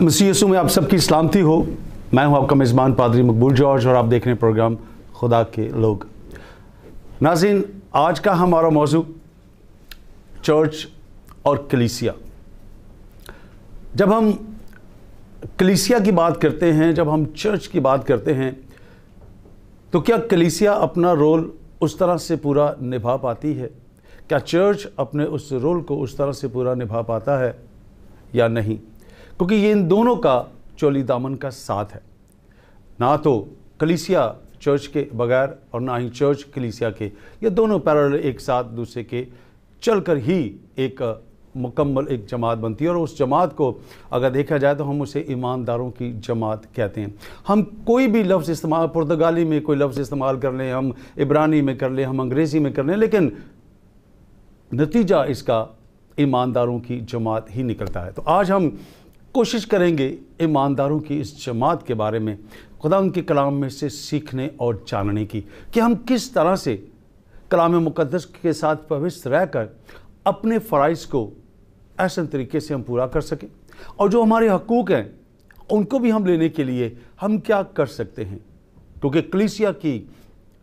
मसीह यीशु में आप सबकी सलामती हो। मैं हूं आपका मेज़बान पादरी मकबूल जॉर्ज और आप देख रहे हैं प्रोग्राम खुदा के लोग। नाज़रीन, आज का हमारा मौजू चर्च और कलीसिया। जब हम कलीसिया की बात करते हैं, जब हम चर्च की बात करते हैं, तो क्या कलीसिया अपना रोल उस तरह से पूरा निभा पाती है? क्या चर्च अपने उस रोल को उस तरह से पूरा निभा पाता है या नहीं? क्योंकि ये इन दोनों का चोली दामन का साथ है। ना तो कलीसिया चर्च के बगैर और ना ही चर्च कलीसिया के, ये दोनों पैरेलल एक साथ दूसरे के चलकर ही एक मुकम्मल एक जमात बनती है। और उस जमात को अगर देखा जाए तो हम उसे ईमानदारों की जमात कहते हैं। हम कोई भी लफ्ज़ इस्तेमाल, पुर्तगाली में कोई लफ्ज़ इस्तेमाल कर लें, हम इब्रानी में कर लें, हम अंग्रेज़ी में कर लें, लेकिन नतीजा इसका ईमानदारों की जमात ही निकलता है। तो आज हम कोशिश करेंगे ईमानदारों की इस जमात के बारे में, खुदा उनके कलाम में से सीखने और जानने की, कि हम किस तरह से कलाम मुक़द्दस के साथ पवित्र रहकर अपने फ़राइज़ को ऐसे तरीके से हम पूरा कर सकें, और जो हमारे हकूक़ हैं उनको भी हम लेने के लिए हम क्या कर सकते हैं। क्योंकि कलीसिया की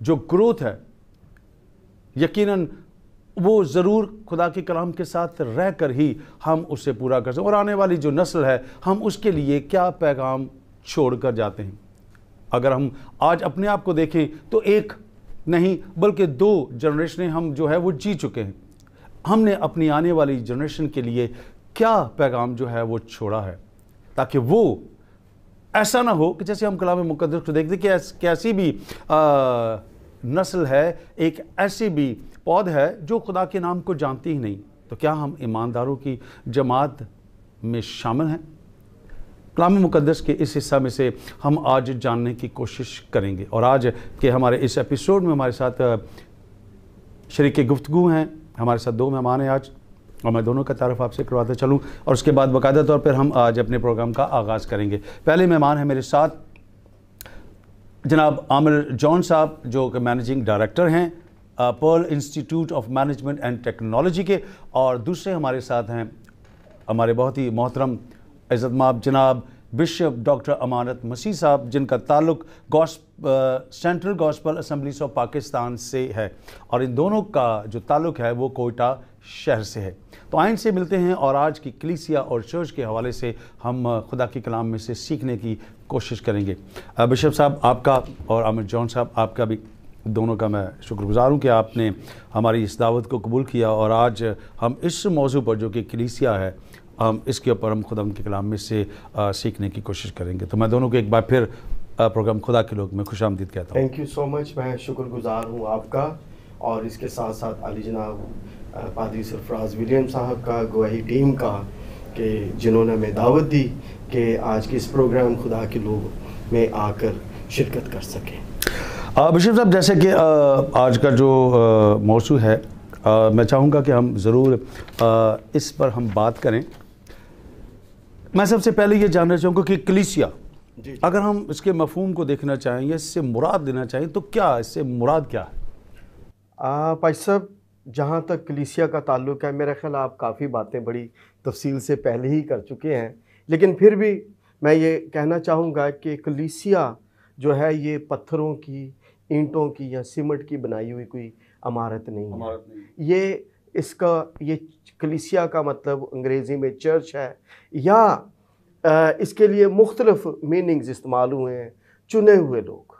जो ग्रोथ है, यकीनन वो ज़रूर खुदा के कलाम के साथ रह कर ही हम उसे पूरा कर सकते। और आने वाली जो नस्ल है, हम उसके लिए क्या पैगाम छोड़ कर जाते हैं। अगर हम आज अपने आप को देखें तो एक नहीं बल्कि 2 जनरेशनें हम जो है वो जी चुके हैं। हमने अपनी आने वाली जनरेशन के लिए क्या पैगाम जो है वो छोड़ा है, ताकि वो ऐसा ना हो कि जैसे हम कलाम मुक़द्दस को देखते कि कैसी भी नस्ल है, एक ऐसी भी पौध है जो खुदा के नाम को जानती ही नहीं। तो क्या हम ईमानदारों की जमात में शामिल हैं? कलाम मुक़द्दस के इस हिस्सा में से हम आज जानने की कोशिश करेंगे। और आज के हमारे इस एपिसोड में हमारे साथ शरीक गुफ्तगू हैं। हमारे साथ 2 मेहमान हैं आज, और मैं दोनों का तारुफ आपसे करवाता चलूँ और उसके बाद बाकायदा तौर पर हम आज अपने प्रोग्राम का आगाज़ करेंगे। पहले मेहमान हैं मेरे साथ जनाब आमिर जॉन साहब, जो कि मैनेजिंग डायरेक्टर हैं Pearl institute of management and technology के, और दूसरे हमारे साथ हैं हमारे बहुत ही मोहतरम इज़्ज़तमाब जनाब बिशप डॉक्टर अमानत मसीह साहब, जिनका ताल्लुक central gospel assemblies of Pakistan से है, और इन दोनों का जो ताल्लुक है वो कोयटा शहर से है। तो आइन से मिलते हैं और आज की कलीसिया और चर्च के हवाले से हम खुदा के कलाम में से सीखने की कोशिश करेंगे। बिशप साहब आपका और आमिर जॉन साहब आपका भी, दोनों का मैं शुक्रगुज़ार हूँ कि आपने हमारी इस दावत को कबूल किया, और आज हम इस मौजू पर जो कि कलीसिया है, हम इसके ऊपर हम खुदा के कलाम में से सीखने की कोशिश करेंगे। तो मैं दोनों को एक बार फिर प्रोग्राम खुदा के लोग में खुशामदीद कहता हूँ। Thank you so much. मैं शुक्रगुज़ार हूँ आपका, और इसके साथ साथ अली जनाब पादरी सरफराज विलियम साहब का, गवाही टीम का, कि जिन्होंने हमें दावत दी कि आज के इस प्रोग्राम खुदा के लोग में आकर शिरकत कर सकें। बिशप साहब, जैसे कि आज का जो मौजू है, मैं चाहूँगा कि हम ज़रूर इस पर हम बात करें। मैं सबसे पहले ये जानना चाहूँगा कि कलीसिया, अगर हम इसके मफहूम को देखना चाहें या इससे मुराद देना चाहें, तो क्या इससे मुराद क्या है? भाई साहब, जहाँ तक कलीसिया का ताल्लुक़ है, मेरा ख्याल आप काफ़ी बातें बड़ी तफसील से पहले ही कर चुके हैं, लेकिन फिर भी मैं ये कहना चाहूँगा कि कलीसिया जो है ये पत्थरों की, ईंटों की या सीमेंट की बनाई हुई कोई इमारत नहीं है। ये कलीसिया का मतलब अंग्रेज़ी में चर्च है, या इसके लिए मुख्तलिफ मीनिंग्स इस्तेमाल हुए हैं। चुने हुए लोग,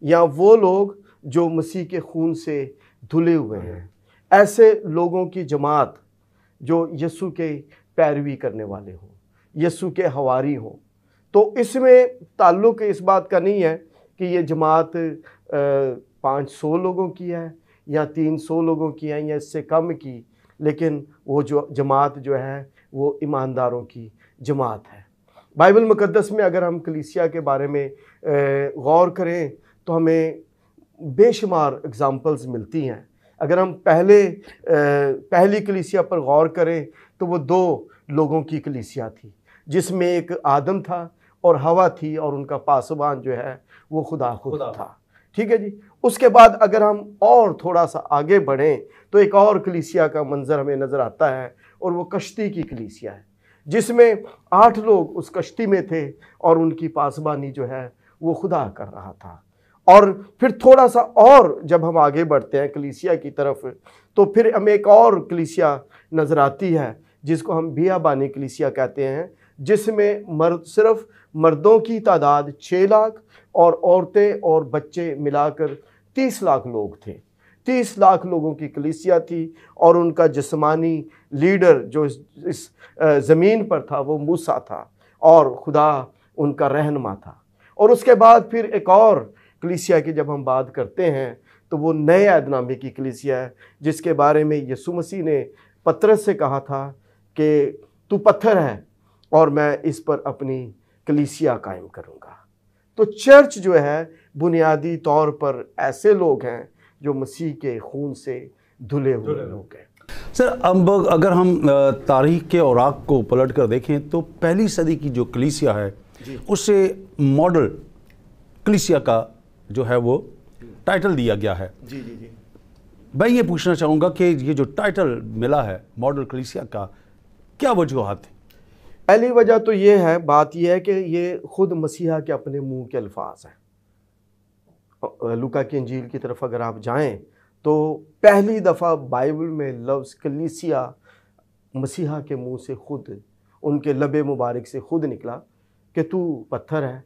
या वो लोग जो मसीह के खून से धुले हुए हैं, ऐसे लोगों की जमात जो यीशु के पैरवी करने वाले हों, यीशु के हवारी हों। तो इसमें ताल्लुक़ इस बात का नहीं है कि ये जमात 500 लोगों की है या 300 लोगों की है या इससे कम की, लेकिन वो जो जमात जो है वो ईमानदारों की जमात है। बाइबल मुक़द्दस में अगर हम कलीसिया के बारे में गौर करें तो हमें बेशुमार एग्ज़ाम्पल्स मिलती हैं। अगर हम पहली कलीसिया पर गौर करें तो वो 2 लोगों की कलीसिया थी, जिसमें एक आदम था और हवा थी, और उनका पासबान जो है वो खुदा था। ठीक है जी। उसके बाद अगर हम और थोड़ा सा आगे बढ़ें तो एक और कलीसिया का मंजर हमें नज़र आता है, और वो कश्ती की कलीसिया है, जिसमें 8 लोग उस कश्ती में थे और उनकी पासबानी जो है वो खुदा कर रहा था। और फिर थोड़ा सा और जब हम आगे बढ़ते हैं कलीसिया की तरफ, तो फिर हमें एक और कलीसिया नज़र आती है जिसको हम बियाबानी कलीसिया कहते हैं, जिसमें सिर्फ मर्दों की तादाद 6 लाख और औरतें और बच्चे मिलाकर 30 लाख लोग थे। 30 लाख लोगों की कलीसिया थी और उनका जिस्मानी लीडर जो इस ज़मीन पर था वो मूसा था और खुदा उनका रहनुमा था। और उसके बाद फिर एक और कलीसिया की जब हम बात करते हैं तो वो नए अहदनामे की कलीसिया है, जिसके बारे में यीशु मसीह ने पतरस से कहा था कि तू पत्थर है और मैं इस पर अपनी कलीसिया कायम करूँगा। तो चर्च जो है बुनियादी तौर पर ऐसे लोग हैं जो मसीह के खून से धुले हुए लोग हैं। सर, अब अगर हम तारीख के औराक को पलट कर देखें तो पहली सदी की जो कलीसिया है उसे मॉडल कलीसिया का जो है वो टाइटल दिया गया है। जी जी जी। मैं ये पूछना चाहूँगा कि ये जो टाइटल मिला है मॉडल कलीसिया का, क्या वजूहात है? पहली वजह तो ये है, बात यह है कि ये खुद मसीहा के अपने मुंह के अल्फाज हैं। लूका की इंजील की तरफ अगर आप जाएं तो पहली दफ़ा बाइबल में लफ्ज़ कलीसिया मसीहा के मुंह से खुद, उनके लबे मुबारक से खुद निकला कि तू पत्थर है,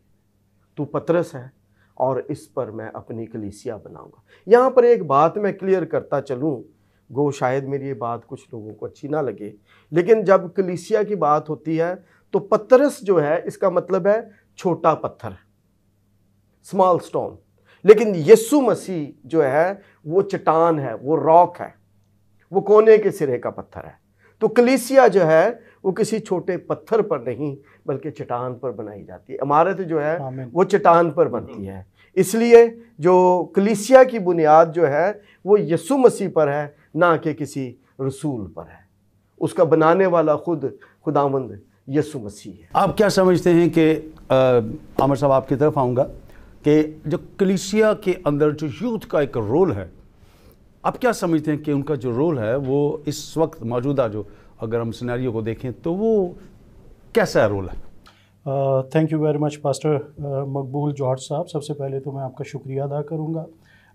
तू पतरस है और इस पर मैं अपनी कलीसिया बनाऊंगा। यहाँ पर एक बात मैं क्लियर करता चलूँ, गो शायद मेरी ये बात कुछ लोगों को अच्छी ना लगे, लेकिन जब कलीसिया की बात होती है तो पतरस जो है इसका मतलब है छोटा पत्थर, स्मॉल स्टोन। लेकिन यीशु मसीह जो है वो चट्टान है, वो रॉक है, वो कोने के सिरे का पत्थर है। तो कलीसिया जो है वो किसी छोटे पत्थर पर नहीं बल्कि चट्टान पर बनाई जाती है। इमारत जो है वो चट्टान पर बनती है। इसलिए जो कलीसिया की बुनियाद जो है वो यीशु मसीह पर है, ना कि किसी रसूल पर है। उसका बनाने वाला खुद खुदावंद यीशु मसीह है। आप क्या समझते हैं कि आमिर साहब आपकी तरफ आऊँगा कि जो कलीसिया के अंदर जो यूथ का एक रोल है, आप क्या समझते हैं कि उनका जो रोल है वो इस वक्त मौजूदा जो अगर हम सिनेरियो को देखें तो वो कैसा रोल है? Thank you very much pastor Maqbool George साहब। सबसे पहले तो मैं आपका शुक्रिया अदा करूंगा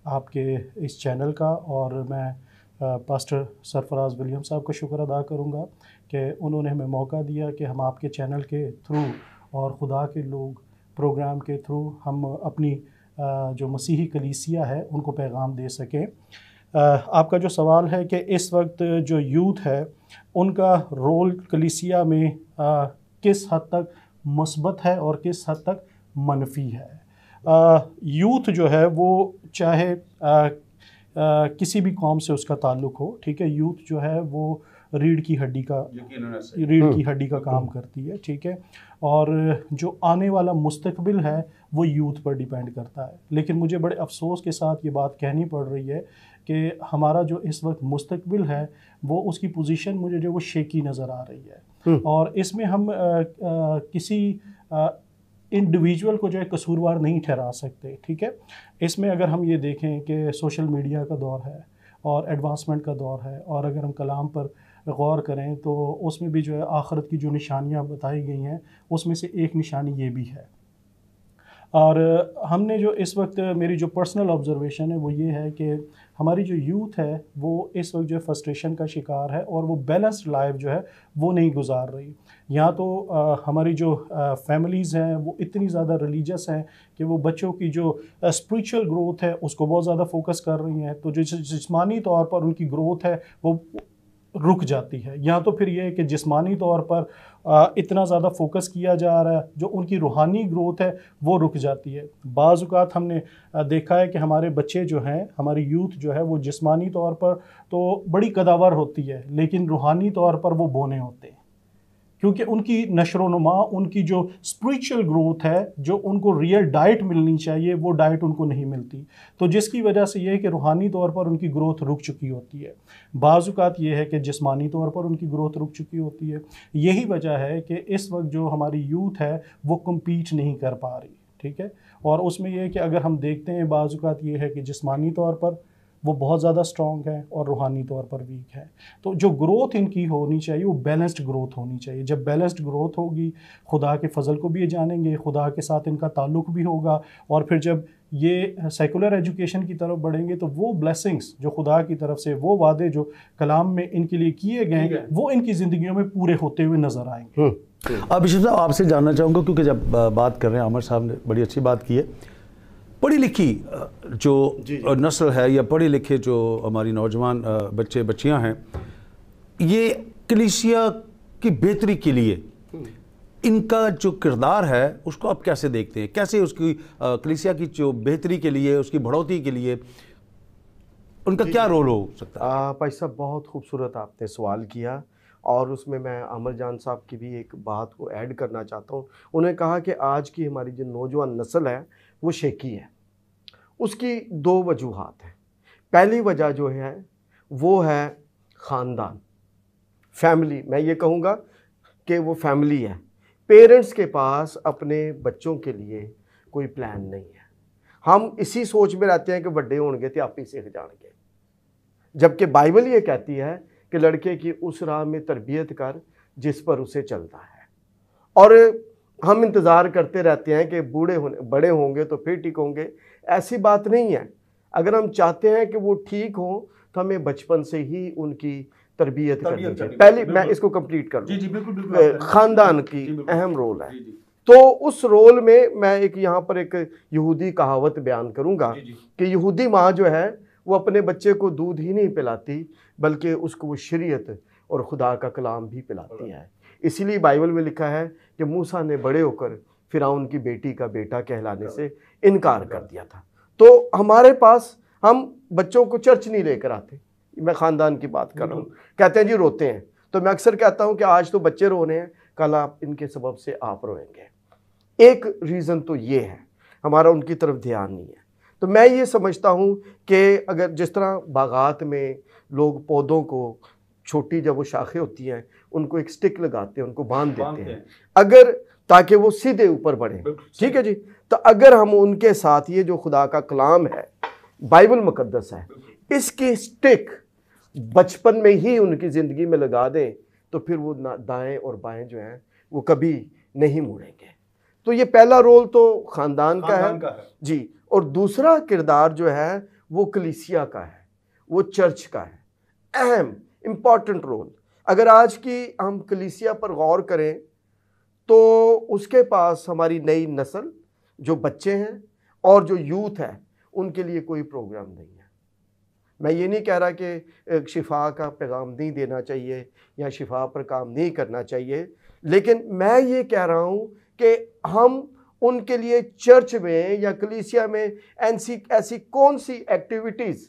आपके इस चैनल का, और मैं पास्टर सरफराज विलियम साहब का शुक्र अदा करूंगा कि उन्होंने हमें मौका दिया कि हम आपके चैनल के थ्रू और खुदा के लोग प्रोग्राम के थ्रू हम अपनी जो मसीही कलीसिया है उनको पैगाम दे सकें। आपका जो सवाल है कि इस वक्त जो यूथ है उनका रोल कलीसिया में किस हद तक मुस्बत है और किस हद तक मनफी है। यूथ जो है वो चाहे किसी भी कौम से उसका ताल्लुक़ हो, ठीक है, यूथ जो है वो रीढ़ की हड्डी का काम करती है, ठीक है, और जो आने वाला मुस्तकबिल है वो यूथ पर डिपेंड करता है। लेकिन मुझे बड़े अफसोस के साथ ये बात कहनी पड़ रही है कि हमारा जो इस वक्त मुस्तकबिल है वो उसकी पोजीशन मुझे जो वो शेकी नज़र आ रही है, और इसमें हम किसी इंडिविजुअल को जो है कसूरवार नहीं ठहरा सकते, ठीक है। इसमें अगर हम ये देखें कि सोशल मीडिया का दौर है और एडवांसमेंट का दौर है, और अगर हम कलाम पर गौर करें तो उसमें भी जो है आखिरत की जो निशानियां बताई गई हैं उसमें से एक निशानी ये भी है। और हमने जो इस वक्त मेरी जो पर्सनल ऑब्जर्वेशन है वो ये है कि हमारी जो यूथ है वो इस वक्त जो है फ्रस्ट्रेशन का शिकार है और वो बैलेंस्ड लाइफ जो है वो नहीं गुजार रही। यहाँ तो हमारी जो फैमिलीज़ हैं वो इतनी ज़्यादा रिलीजियस हैं कि वो बच्चों की जो स्पिरिचुअल ग्रोथ है उसको बहुत ज़्यादा फोकस कर रही हैं, तो जो जिस्मानी तौर पर उनकी ग्रोथ है वो रुक जाती है। यहाँ तो फिर ये है कि जिस्मानी तौर पर इतना ज़्यादा फोकस किया जा रहा है, जो उनकी रूहानी ग्रोथ है वो रुक जाती है। बाज़ औक़ात हमने देखा है कि हमारे बच्चे जो हैं, हमारी यूथ जो है वो जिस्मानी तौर पर तो बड़ी कदावर होती है लेकिन रूहानी तौर पर वो बोने होते हैं, क्योंकि उनकी नशोनुमा, उनकी जो स्पिरिचुअल ग्रोथ है, जो उनको रियल डाइट मिलनी चाहिए वो डाइट उनको नहीं मिलती। तो जिसकी वजह से ये है कि रूहानी तौर पर उनकी ग्रोथ रुक चुकी होती है। बाज़ औक़ात ये है कि जिस्मानी तौर पर उनकी ग्रोथ रुक चुकी होती है। यही वजह है कि इस वक्त जो हमारी यूथ है वो कम्पीट नहीं कर पा रही, ठीक है। और उसमें यह है कि अगर हम देखते हैं बाज़ औक़ात ये है कि जिस्मानी तौर पर वो बहुत ज़्यादा स्ट्रॉन्ग है और रूहानी तौर पर वीक है। तो जो ग्रोथ इनकी होनी चाहिए वो बैलेंस्ड ग्रोथ होनी चाहिए। जब बैलेंस्ड ग्रोथ होगी, खुदा के फजल को भी ये जानेंगे, खुदा के साथ इनका ताल्लुक़ भी होगा, और फिर जब ये सेकुलर एजुकेशन की तरफ बढ़ेंगे तो वो ब्लेसिंग्स जो खुदा की तरफ से, वो वादे जो कलाम में इनके लिए किए गए, वो इनकी ज़िंदगियों में पूरे होते हुए नज़र आएंगे। अब बिशप साहब आपसे जानना चाहूँगा, क्योंकि जब बात कर रहे हैं, आमिर साहब ने बड़ी अच्छी बात की है, पढ़ी लिखी जो नस्ल है या पढ़े लिखे जो हमारी नौजवान बच्चे बच्चियां हैं, ये कलीसिया की बेहतरी के लिए इनका जो किरदार है उसको आप कैसे देखते हैं? कैसे उसकी कलीसिया की जो बेहतरी के लिए, उसकी बढ़ोतरी के लिए उनका क्या रोल हो सकता है? भाई साहब, बहुत खूबसूरत आपने सवाल किया, और उसमें मैं आमिर जान साहब की भी एक बात को ऐड करना चाहता हूँ। उन्होंने कहा कि आज की हमारी जो नौजवान नस्ल है वो शेकी है। उसकी दो वजूहात हैं। पहली वजह जो है वो है ख़ानदान, फैमिली। मैं ये कहूँगा कि वो फैमिली है। पेरेंट्स के पास अपने बच्चों के लिए कोई प्लान नहीं है। हम इसी सोच में रहते हैं कि बड़े होंगे तो आप ही सीख जाएंगे, जबकि बाइबल ये कहती है कि लड़के की उस राह में तरबियत कर जिस पर उसे चलता है। और हम इंतज़ार करते रहते हैं कि बड़े होंगे तो फिर ठीक होंगे। ऐसी बात नहीं है। अगर हम चाहते हैं कि वो ठीक हों तो हमें बचपन से ही उनकी तरबियत करनी चाहिए। पहले मैं इसको कंप्लीट कर लूँ। ख़ानदान की अहम रोल है। तो उस रोल में मैं यहाँ पर एक यहूदी कहावत बयान करूँगा कि यहूदी माँ जो है वो अपने बच्चे को दूध ही नहीं पिलाती, बल्कि उसको वो शरीयत और खुदा का कलाम भी पिलाती है। इसीलिए बाइबल में लिखा है कि मूसा ने बड़े होकर फिरौन की बेटी का बेटा कहलाने से इनकार कर दिया था। तो हमारे पास हम बच्चों को चर्च नहीं लेकर आते। मैं ख़ानदान की बात कर रहा हूँ। कहते हैं जी रोते हैं, तो मैं अक्सर कहता हूँ कि आज तो बच्चे रो रहे हैं, कल आप इनके सबब से आप रोएंगे। एक रीज़न तो ये है, हमारा उनकी तरफ ध्यान नहीं है। तो मैं ये समझता हूँ कि अगर जिस तरह बागात में लोग पौधों को, छोटी जब वो शाखें होती हैं, उनको एक स्टिक लगाते हैं, उनको बांध देते हैं, अगर ताकि वो सीधे ऊपर बढ़े, ठीक है जी। तो अगर हम उनके साथ ये जो खुदा का कलाम है, बाइबल मुकद्दस है, इसकी स्टिक बचपन में ही उनकी ज़िंदगी में लगा दें, तो फिर वो दाएं और बाएं जो हैं वो कभी नहीं मुड़ेंगे। तो ये पहला रोल तो ख़ानदान का है जी। और दूसरा किरदार जो है वो कलीसिया का है, वो चर्च का है। अहम इम्पॉर्टेंट रोल। अगर आज की हम कलीसिया पर गौर करें तो उसके पास हमारी नई नस्ल, जो बच्चे हैं और जो यूथ है, उनके लिए कोई प्रोग्राम नहीं है। मैं ये नहीं कह रहा कि शिफा का पैगाम नहीं देना चाहिए या शिफा पर काम नहीं करना चाहिए, लेकिन मैं ये कह रहा हूँ कि हम उनके लिए चर्च में या कलीसिया में ऐसी कौन सी एक्टिविटीज़,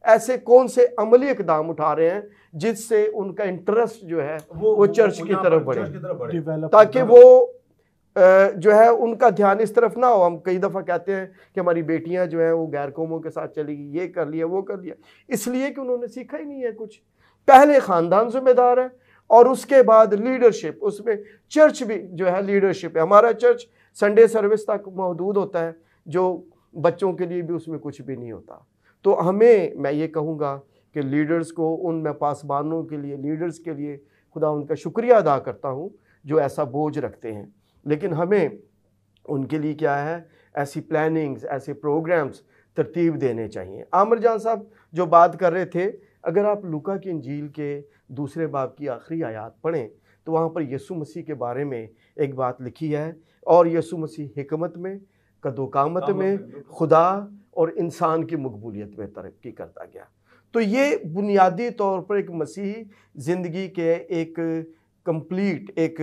ऐसे कौन से अमली इक़दाम उठा रहे हैं जिससे उनका इंटरेस्ट जो है वो चर्च की तरफ बढ़े, ताकि वो जो है उनका ध्यान इस तरफ ना हो। हम कई दफ़ा कहते हैं कि हमारी बेटियां जो हैं वो गैर कौमों के साथ चली गई, ये कर लिया वो कर लिया, इसलिए कि उन्होंने सीखा ही नहीं है कुछ। पहले ख़ानदान जिम्मेदार है और उसके बाद लीडरशिप, उसमें चर्च भी जो है लीडरशिप है। हमारा चर्च संडे सर्विस तक महदूद होता है, जो बच्चों के लिए भी उसमें कुछ भी नहीं होता। तो हमें, मैं ये कहूँगा कि लीडर्स को, उन मैं पासबानों के लिए, लीडर्स के लिए खुदा उनका शुक्रिया अदा करता हूँ जो ऐसा बोझ रखते हैं। लेकिन हमें उनके लिए क्या है, ऐसी प्लानिंग्स, ऐसे प्रोग्राम्स तरतीब देने चाहिए। आमिर जान साहब जो बात कर रहे थे, अगर आप लूका की इंजील के 2 बाब की आखिरी आयत पढ़ें तो वहाँ पर यीशु मसीह के बारे में एक बात लिखी है, और यीशु मसीह हिकमत में, कदोकामत में, खुदा और इंसान की मकबूलियत में तरक्की करता गया। तो ये बुनियादी तौर पर एक मसीही ज़िंदगी के एक कंप्लीट एक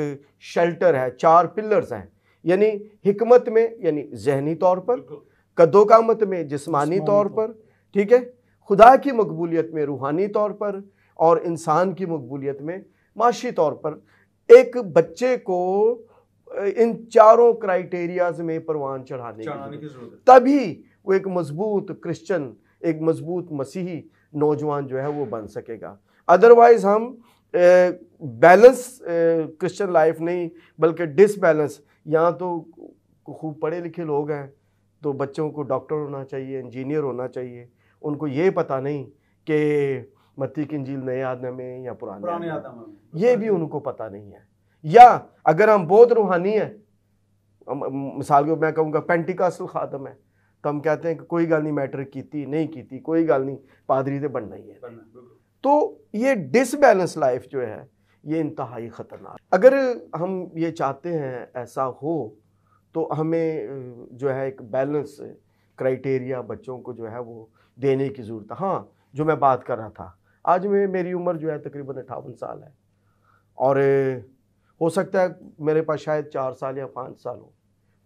शेल्टर है। 4 पिलर्स हैं, यानी हिकमत में यानी जहनी तौर पर, कदोकामत में जिस्मानी तौर पर, ठीक है, खुदा की मकबूलियत में रूहानी तौर पर, और इंसान की मकबूलियत में माशी तौर पर। एक बच्चे को इन 4 क्राइटेरियाज में परवान चढ़ाने की जरूरत, तभी वो एक मजबूत क्रिश्चियन, एक मजबूत मसीही नौजवान जो है वो बन सकेगा। अदरवाइज हम बैलेंस क्रिश्चियन लाइफ नहीं बल्कि डिसबैलेंस। यहाँ तो खूब पढ़े लिखे लोग हैं तो बच्चों को डॉक्टर होना चाहिए, इंजीनियर होना चाहिए, उनको ये पता नहीं कि मत्ती की इंजील नए आदमी में या पुराने आदमी में, ये भी उनको पता नहीं है। या अगर हम बहुत रूहानी हैं, मिसाल को मैं कहूँगा पेंटिकास्टल खादम है, तो हम कहते हैं कि कोई गल नहीं, मैट्रिक की नहीं की, कोई गल नहीं, पादरी तो बनना ही है। तो ये डिसबैलेंस लाइफ जो है ये इंतहाई ख़तरनाक। अगर हम ये चाहते हैं ऐसा हो तो हमें जो है एक बैलेंस क्राइटेरिया बच्चों को जो है वो देने की ज़रूरत है। हाँ, जो मैं बात कर रहा था, आज मेरी उम्र जो है तकरीबन 58 साल है, और हो सकता है मेरे पास शायद 4 साल या 5 साल हो,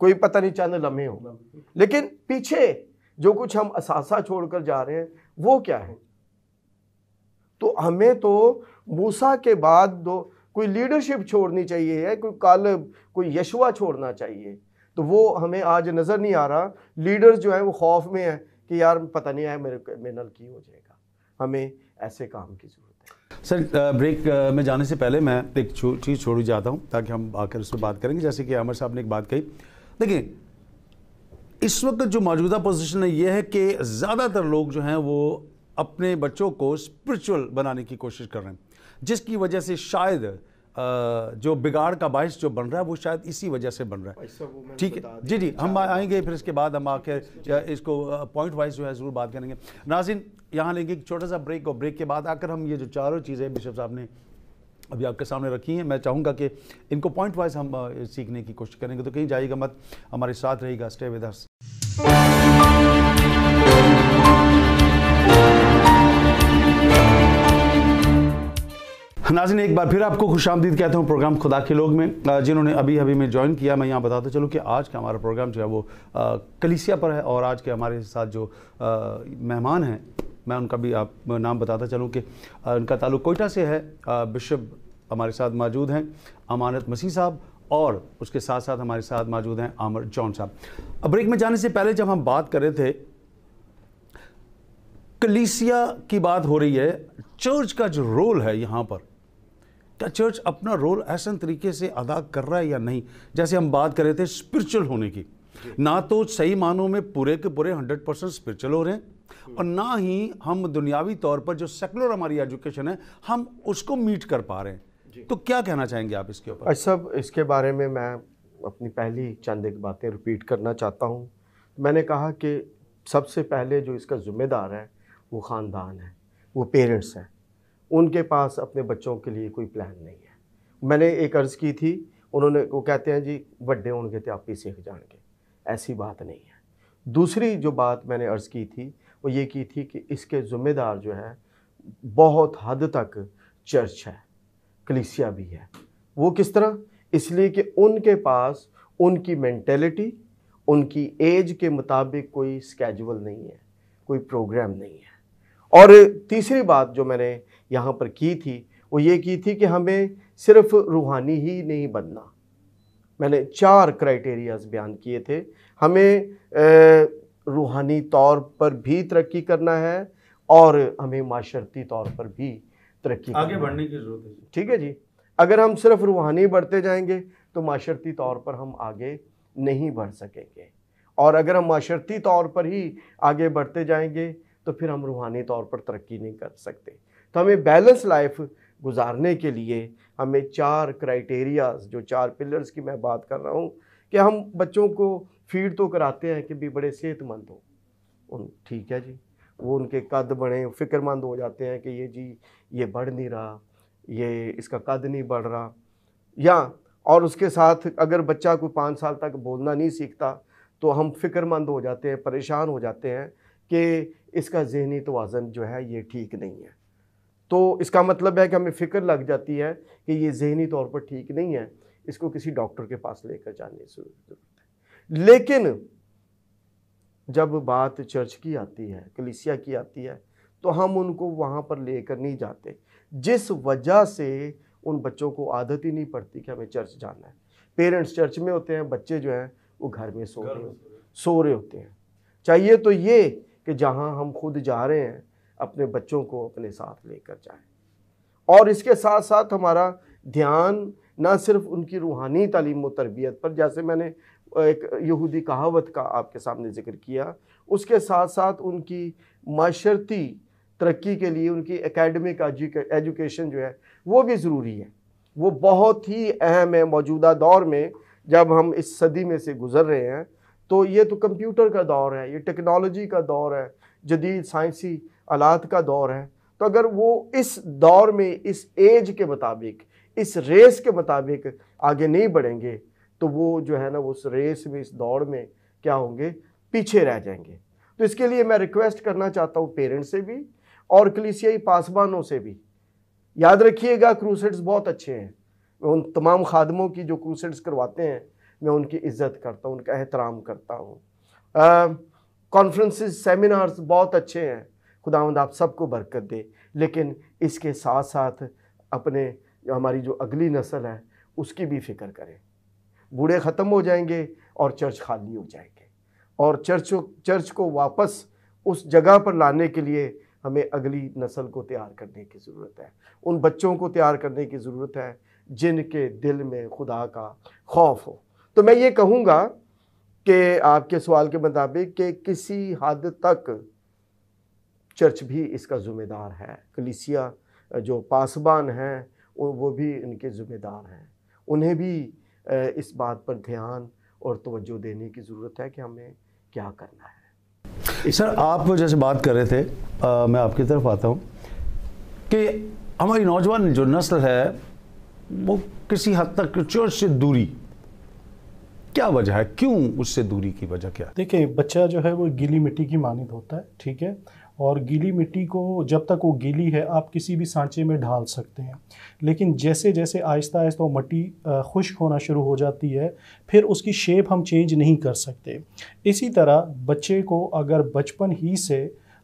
कोई पता नहीं चंद लम्हे हो, लेकिन पीछे जो कुछ हम असासा छोड़कर जा रहे हैं वो क्या है। तो हमें तो मूसा के बाद कोई लीडरशिप छोड़नी चाहिए है, कोई कालब, कोई यशुआ छोड़ना चाहिए। तो वो हमें आज नज़र नहीं आ रहा। लीडर्स जो है वो खौफ में है कि यार पता नहीं है मेरे नल की हो जाएगा। हमें ऐसे काम की ज़रूरत है। सर, ब्रेक में जाने से पहले मैं एक चीज़ छोड़ जाता हूँ ताकि हम आकर उस पर बात करेंगे। जैसे कि आमिर साहब ने एक बात कही, देखिए इस वक्त जो मौजूदा पोजीशन है ये है कि ज़्यादातर लोग जो हैं वो अपने बच्चों को स्पिरिचुअल बनाने की कोशिश कर रहे हैं, जिसकी वजह से शायद जो बिगाड़ का बायस जो बन रहा है वो शायद इसी वजह से बन रहा है। ठीक है जी जी, हम आएंगे फिर इसके बाद हम आकर इसको पॉइंट वाइज जो है ज़रूर बात करेंगे। नाज़रीन, यहाँ लेंगे एक छोटा सा ब्रेक, और ब्रेक के बाद आकर हम ये जो चारों चीज़ें बिशप साहब ने अभी आपके सामने रखी हैं, मैं चाहूँगा कि इनको पॉइंट वाइज हम सीखने की कोशिश करेंगे। तो कहीं जाइएगा मत, हमारे साथ रहेगा, स्टे विद अस। नाज़रीन, एक बार फिर आपको खुशामदीद कहता हूँ प्रोग्राम खुदा के लोग में। जिन्होंने अभी में ज्वाइन किया, मैं यहाँ बताता चलूँ कि आज का हमारा प्रोग्राम जो है वो कलीसिया पर है, और आज के हमारे साथ जो मेहमान हैं मैं उनका भी आप नाम बताता चलूँ कि उनका ताल्लुक कोयटा से है। बिशप हमारे साथ मौजूद हैं अमानत मसीह साहब, और उसके साथ साथ हमारे साथ मौजूद हैं आमिर जॉन साहब। अब ब्रेक में जाने से पहले जब हम बात कर रहे थे, कलीसिया की बात हो रही है, चर्च का जो रोल है यहाँ पर, क्या चर्च अपना रोल ऐसा तरीके से अदा कर रहा है या नहीं। जैसे हम बात कर रहे थे स्पिरिचुअल होने की, ना तो सही मानों में पूरे के पूरे 100% स्पिरिचुअल हो रहे हैं, और ना ही हम दुनियावी तौर पर जो सेकुलर हमारी एजुकेशन है हम उसको मीट कर पा रहे हैं। तो क्या कहना चाहेंगे आप इसके ऊपर? सब इसके बारे में मैं अपनी पहली चंद एक बातें रिपीट करना चाहता हूँ। मैंने कहा कि सबसे पहले जो इसका ज़िम्मेदार है वो ख़ानदान है, वो पेरेंट्स हैं। उनके पास अपने बच्चों के लिए कोई प्लान नहीं है। मैंने एक अर्ज़ की थी, उन्होंने वो कहते हैं जी बड़े होंगे तो आप ही सीख जाएंगे, ऐसी बात नहीं है। दूसरी जो बात मैंने अर्ज़ की थी वो ये की थी कि इसके ज़िम्मेदार जो है बहुत हद तक चर्च है, कलीसिया भी है। वो किस तरह? इसलिए कि उनके पास उनकी मेंटेलिटी, उनकी एज के मुताबिक कोई स्केड्यूल नहीं है, कोई प्रोग्राम नहीं है। और तीसरी बात जो मैंने यहाँ पर की थी वो ये की थी कि हमें सिर्फ रूहानी ही नहीं बनना। मैंने 4 क्राइटेरियाज बयान किए थे। हमें रूहानी तौर पर भी तरक्की करना है और हमें माशरती तौर पर भी तरक्की आगे बढ़ने की ज़रूरत है। ठीक है जी। अगर हम सिर्फ रूहानी बढ़ते जाएंगे तो माशरती तौर पर हम आगे नहीं बढ़ सकेंगे, और अगर हम माशरती तौर पर ही आगे बढ़ते जाएंगे तो फिर हम रूहानी तौर पर तरक्की नहीं कर सकते। तो हमें बैलेंस लाइफ गुजारने के लिए हमें 4 क्राइटेरियाज, जो 4 पिलर्स की मैं बात कर रहा हूँ, कि हम बच्चों को फीड तो कराते हैं कि भी बड़े सेहतमंद हो, ठीक है जी, वो उनके कद बड़े, फ़िक्रमंद हो जाते हैं कि ये जी ये बढ़ नहीं रहा, ये इसका कद नहीं बढ़ रहा। या और उसके साथ अगर बच्चा कोई 5 साल तक बोलना नहीं सीखता तो हम फ़िक्रमंद हो जाते हैं, परेशान हो जाते हैं कि इसका ज़हनी तवाज़न जो है ये ठीक नहीं है। तो इसका मतलब है कि हमें फ़िक्र लग जाती है कि ये ज़हनी तौर पर ठीक नहीं है, इसको किसी डॉक्टर के पास लेकर जाने की ज़रूरत है। लेकिन जब बात चर्च की आती है, कलीसिया की आती है, तो हम उनको वहाँ पर लेकर नहीं जाते, जिस वजह से उन बच्चों को आदत ही नहीं पड़ती कि हमें चर्च जाना है। पेरेंट्स चर्च में होते हैं, बच्चे जो हैं वो घर में सो रहे होते हैं। चाहिए तो ये कि जहाँ हम खुद जा रहे हैं अपने बच्चों को अपने साथ लेकर जाएं, और इसके साथ साथ हमारा ध्यान ना सिर्फ उनकी रूहानी तालीम व तरबियत पर, जैसे मैंने एक यहूदी कहावत का आपके सामने जिक्र किया, उसके साथ साथ उनकी माशरती तरक्की के लिए उनकी एकेडमिक एजुकेशन जो है वो भी ज़रूरी है, वो बहुत ही अहम है। मौजूदा दौर में जब हम इस सदी में से गुज़र रहे हैं तो ये तो कंप्यूटर का दौर है, ये टेक्नोलॉजी का दौर है, जदीद साइंसी आलात का दौर है। तो अगर वो इस दौर में इस एज के मुताबिक, इस रेस के मुताबिक आगे नहीं बढ़ेंगे तो वो जो है ना वो उस रेस में, इस दौड़ में क्या होंगे, पीछे रह जाएंगे। तो इसके लिए मैं रिक्वेस्ट करना चाहता हूँ पेरेंट्स से भी और कलीसियाई पासबानों से भी। याद रखिएगा क्रूसेड्स बहुत अच्छे हैं, मैं उन तमाम खादमों की जो क्रूसेड्स करवाते हैं मैं उनकी इज़्ज़त करता हूँ, उनका एहतराम करता हूँ। कॉन्फ्रेंसेस, सेमिनार्स बहुत अच्छे हैं, खुदावंद आप सबको बरकत दे। लेकिन इसके साथ साथ अपने हमारी जो अगली नस्ल है उसकी भी फ़िक्र करें। बूढ़े ख़त्म हो जाएंगे और चर्च खाली हो जाएंगे, और चर्च को वापस उस जगह पर लाने के लिए हमें अगली नस्ल को तैयार करने की ज़रूरत है। उन बच्चों को तैयार करने की ज़रूरत है जिनके दिल में खुदा का खौफ हो। तो मैं ये कहूँगा कि आपके सवाल के मुताबिक कि किसी हद तक चर्च भी इसका ज़िम्मेदार है, कलीसिया जो पासबान हैं वो भी इनके ज़िम्मेदार हैं, उन्हें भी इस बात पर ध्यान और तवज्जो देने की ज़रूरत है कि हमें क्या करना है। सर, आप जैसे बात कर रहे थे, मैं आपकी तरफ आता हूँ कि हमारी नौजवान जो नस्ल है वो किसी हद तक चर्च से दूरी, क्या वजह है, क्यों उससे दूरी की वजह क्या है? देखिए, बच्चा जो है वो गीली मिट्टी की मानिंद होता है, ठीक है, और गीली मिट्टी को जब तक वो गीली है आप किसी भी सांचे में ढाल सकते हैं, लेकिन जैसे जैसे आहिस्ता आहिस्ता वो मिट्टी खुश्क होना शुरू हो जाती है फिर उसकी शेप हम चेंज नहीं कर सकते। इसी तरह बच्चे को अगर बचपन ही से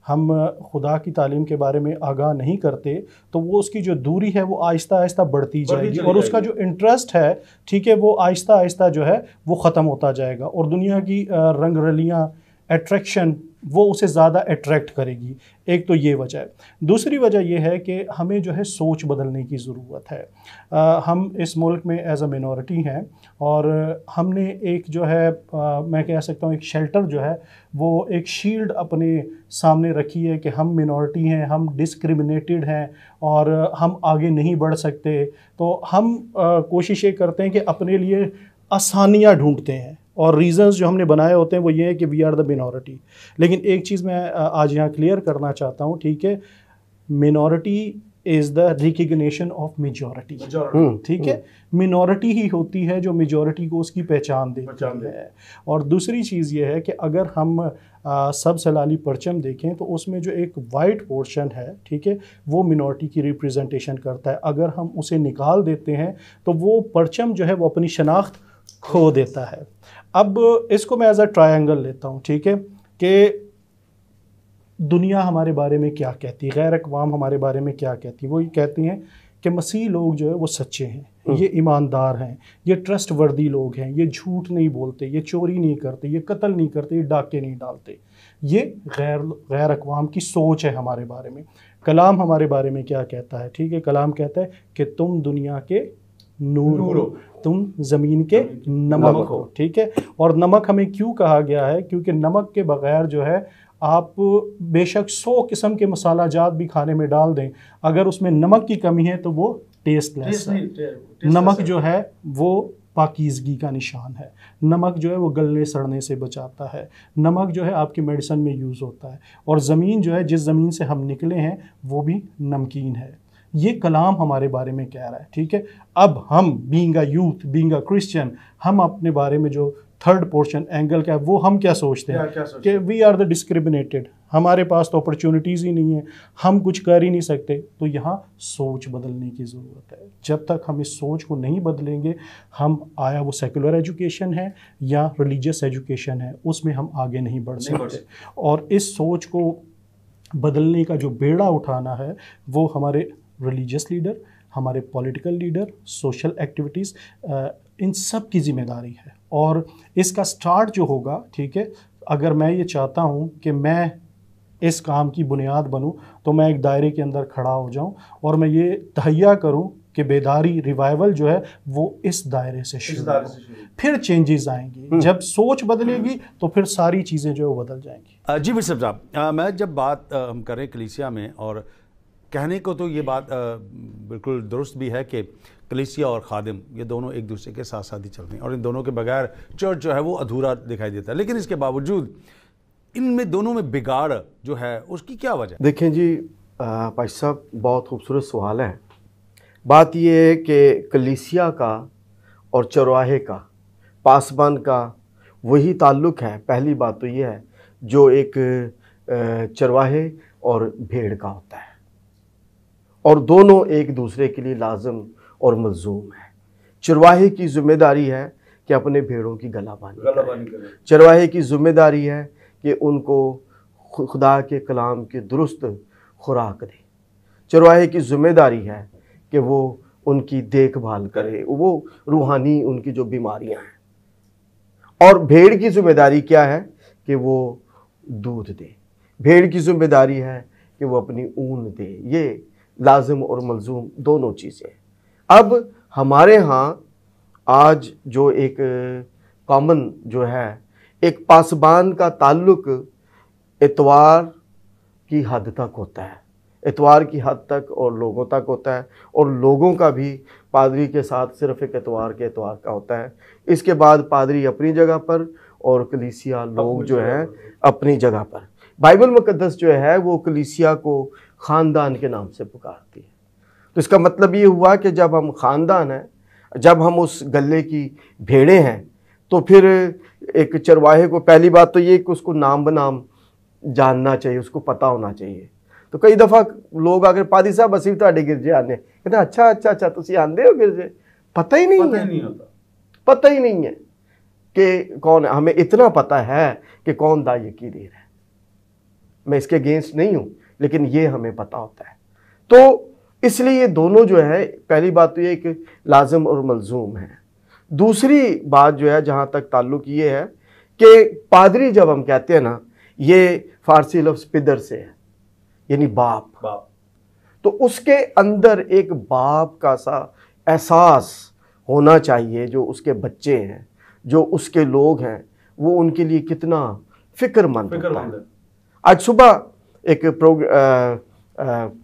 हम खुदा की तालीम के बारे में आगाह नहीं करते तो वो उसकी जो दूरी है वो आहिस्ता आहिस्ता बढ़ती जाएगी और उसका जो इंटरेस्ट है, ठीक है, वो आहिस्ता आहिस्ता जो है वो ख़त्म होता जाएगा और दुनिया की रंग रलियाँ, अट्रैक्शन वो उसे ज़्यादा अट्रैक्ट करेगी। एक तो ये वजह है। दूसरी वजह ये है कि हमें जो है सोच बदलने की ज़रूरत है। हम इस मुल्क में एज अ मिनॉरिटी हैं और हमने एक जो है मैं कह सकता हूँ एक शेल्टर जो है वो एक शील्ड अपने सामने रखी है कि हम मिनॉरिटी हैं, हम डिस्क्रिमिनेटेड हैं और हम आगे नहीं बढ़ सकते। तो हम कोशिश ये करते हैं कि अपने लिए आसानियाँ ढूंढते हैं और रीज़न्स जो हमने बनाए होते हैं वो ये है कि वी आर द मिनॉरिटी। लेकिन एक चीज़ मैं आज यहाँ क्लियर करना चाहता हूँ, ठीक है, minority is the recognition of majority, ठीक है, मिनॉरिटी ही होती है जो मेजॉरिटी को उसकी पहचान देती है। और दूसरी चीज़ ये है कि अगर हम सब सलाली परचम देखें तो उसमें जो एक वाइट पोर्शन है, ठीक है, वो मिनॉरिटी की रिप्रेजेंटेशन करता है। अगर हम उसे निकाल देते हैं तो वो परचम जो है वो अपनी शनाख्त खो देता है। अब इसको मैं एज अ ट्रायंगल लेता हूँ, ठीक है, कि दुनिया हमारे बारे में क्या कहती है, गैर अक़वाम हमारे बारे में क्या कहती है। वो ये कहती हैं कि मसीह लोग जो है वो सच्चे हैं, ये ईमानदार हैं, ये ट्रस्ट वर्दी लोग हैं, ये झूठ नहीं बोलते, ये चोरी नहीं करते, ये कत्ल नहीं करते, ये डाके नहीं डालते। ये गैर अक़वाम की सोच है हमारे बारे में। कलाम हमारे बारे में क्या कहता है, ठीक है, कलाम कहता है कि तुम दुनिया के नूर हो, तुम ज़मीन के नमक हो, ठीक है। और नमक हमें क्यों कहा गया है? क्योंकि नमक के बग़ैर जो है आप बेशक 100 किस्म के मसाला जात भी खाने में डाल दें, अगर उसमें नमक की कमी है तो वो टेस्टलेस है। नमक जो है वो पाकीज़गी का निशान है। नमक जो है वो गलने सड़ने से बचाता है। नमक जो है आपकी मेडिसिन में यूज़ होता है। और ज़मीन जो है, जिस ज़मीन से हम निकले हैं वो भी नमकीन है। ये कलाम हमारे बारे में कह रहा है, ठीक है। अब हम being a youth, being a Christian, हम अपने बारे में जो थर्ड पोर्शन एंगल क्या है वो हम क्या सोचते हैं कि वी आर द डिस्क्रिमिनेटेड, हमारे पास तो अपॉर्चुनिटीज़ ही नहीं है, हम कुछ कर ही नहीं सकते। तो यहाँ सोच बदलने की ज़रूरत है। जब तक हम इस सोच को नहीं बदलेंगे, हम आया वो सेकुलर एजुकेशन है या रिलीजियस एजुकेशन है, उसमें हम आगे नहीं बढ़ सकते। और इस सोच को बदलने का जो बेड़ा उठाना है वो हमारे रिलीजियस लीडर, हमारे पॉलिटिकल लीडर, सोशल एक्टिविटीज़, इन सब की ज़िम्मेदारी है। और इसका स्टार्ट जो होगा, ठीक है, अगर मैं ये चाहता हूँ कि मैं इस काम की बुनियाद बनूँ तो मैं एक दायरे के अंदर खड़ा हो जाऊँ और मैं ये तहैया करूँ कि बेदारी रिवाइवल जो है वो इस दायरे से शुरू हो। फिर चेंजेस आएंगी, जब सोच बदलेगी तो फिर सारी चीज़ें जो है वो बदल जाएंगी। जी बिशप साहब, मैं जब बात हम करें कलीसिया में, और कहने को तो ये बात बिल्कुल दुरुस्त भी है कि कलीसिया और खादिम ये दोनों एक दूसरे के साथ साथ ही चल रहे हैं और इन दोनों के बगैर चर्च जो है वो अधूरा दिखाई देता है, लेकिन इसके बावजूद इनमें दोनों में बिगाड़ जो है उसकी क्या वजह? देखें जी भाई साहब, बहुत खूबसूरत सवाल है। बात यह है कि कलीसिया का और चरवाहे का, पासबान का वही ताल्लुक़ है। पहली बात तो यह है जो एक चरवाहे और भेड़ का होता है, और दोनों एक दूसरे के लिए लाजम और मलजूम है। चरवाहे की जिम्मेदारी है कि अपने भेड़ों की गलाबानी करें। चरवाहे की जिम्मेदारी है कि उनको खुदा के कलाम के दुरुस्त खुराक दे। चरवाहे की जिम्मेदारी है कि वो उनकी देखभाल करे, वो रूहानी उनकी जो बीमारियां हैं। और भेड़ की जिम्मेदारी क्या है कि वो दूध दे। भेड़ की जिम्मेदारी है कि वो अपनी ऊन दे। ये लाजिम और मलजूम दोनों चीज़ें। अब हमारे यहाँ आज जो एक कॉमन जो है, एक पासबान का ताल्लुक इतवार की हद तक होता है, इतवार की हद तक और लोगों तक होता है, और लोगों का भी पादरी के साथ सिर्फ एक इतवार के इतवार का होता है। इसके बाद पादरी अपनी जगह पर और कलीसिया लोग जो हैं अपनी जगह पर। बाइबल मुकद्दस जो है वो कलीसिया को ख़ानदान के नाम से पुकारती है। तो इसका मतलब ये हुआ कि जब हम ख़ानदान हैं, जब हम उस गले की भेड़ें हैं, तो फिर एक चरवाहे को पहली बात तो ये कि उसको नाम बनाम जानना चाहिए, उसको पता होना चाहिए। तो कई दफ़ा लोग आकर पादी साहब असीं तुहाडे गिरजे आने, कहते अच्छा अच्छा अच्छा तुसीं आंदे हो गिरजे, पता ही नहीं है, पता ही नहीं है कि कौन है। हमें इतना पता है कि कौन दाई की देर है। मैं इसके अगेंस्ट नहीं हूँ, लेकिन ये हमें पता होता है। तो इसलिए ये दोनों जो है, पहली बात तो ये कि लाजिम और मलजूम है। दूसरी बात जो है जहाँ तक ताल्लुक ये है कि पादरी जब हम कहते हैं ना, ये फारसी लफ्ज़ पिदर से है, यानी बाप। तो उसके अंदर एक बाप का सा एहसास होना चाहिए। जो उसके बच्चे हैं, जो उसके लोग हैं, वो उनके लिए कितना फ़िक्रमंद होता है। आज सुबह एक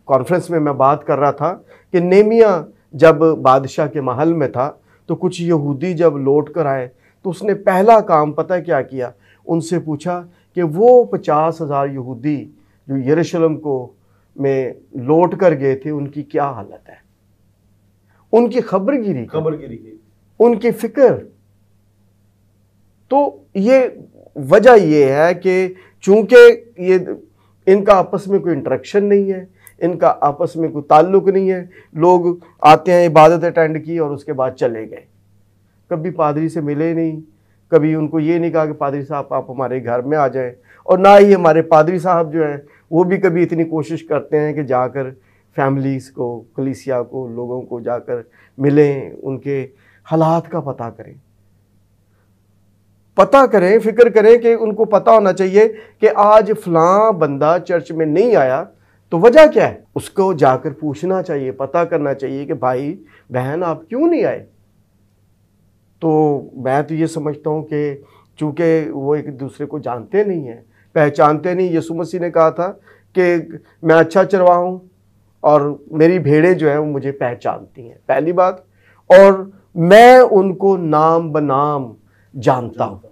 कॉन्फ्रेंस में मैं बात कर रहा था कि नेमिया जब बादशाह के महल में था, तो कुछ यहूदी जब लौट कर आए तो उसने पहला काम पता है क्या किया? उनसे पूछा कि वो 50,000 यहूदी जो यरूशलेम को में लौट कर गए थे, उनकी क्या हालत है। उनकी खबरगिरी की, उनकी फिक्र। तो ये वजह ये है कि चूंकि ये इनका आपस में कोई इंटरेक्शन नहीं है, इनका आपस में कोई ताल्लुक नहीं है। लोग आते हैं, इबादत अटेंड की और उसके बाद चले गए, कभी पादरी से मिले नहीं, कभी उनको ये नहीं कहा कि पादरी साहब आप हमारे घर में आ जाएं। और ना ही हमारे पादरी साहब जो हैं वो भी कभी इतनी कोशिश करते हैं कि जाकर फैमिलीज़ को, कलीसिया को, लोगों को जाकर मिलें, उनके हालात का पता करें, फिक्र करें कि उनको पता होना चाहिए कि आज फ़लाँ बंदा चर्च में नहीं आया तो वजह क्या है। उसको जाकर पूछना चाहिए, पता करना चाहिए कि भाई बहन आप क्यों नहीं आए। तो मैं तो ये समझता हूँ कि चूँकि वो एक दूसरे को जानते नहीं हैं, पहचानते नहीं। यीशु मसीह ने कहा था कि मैं अच्छा चरवाहा हूँ और मेरी भेड़ें जो हैं वो मुझे पहचानती हैं, पहली बात, और मैं उनको नाम बनाम जानता हूँ।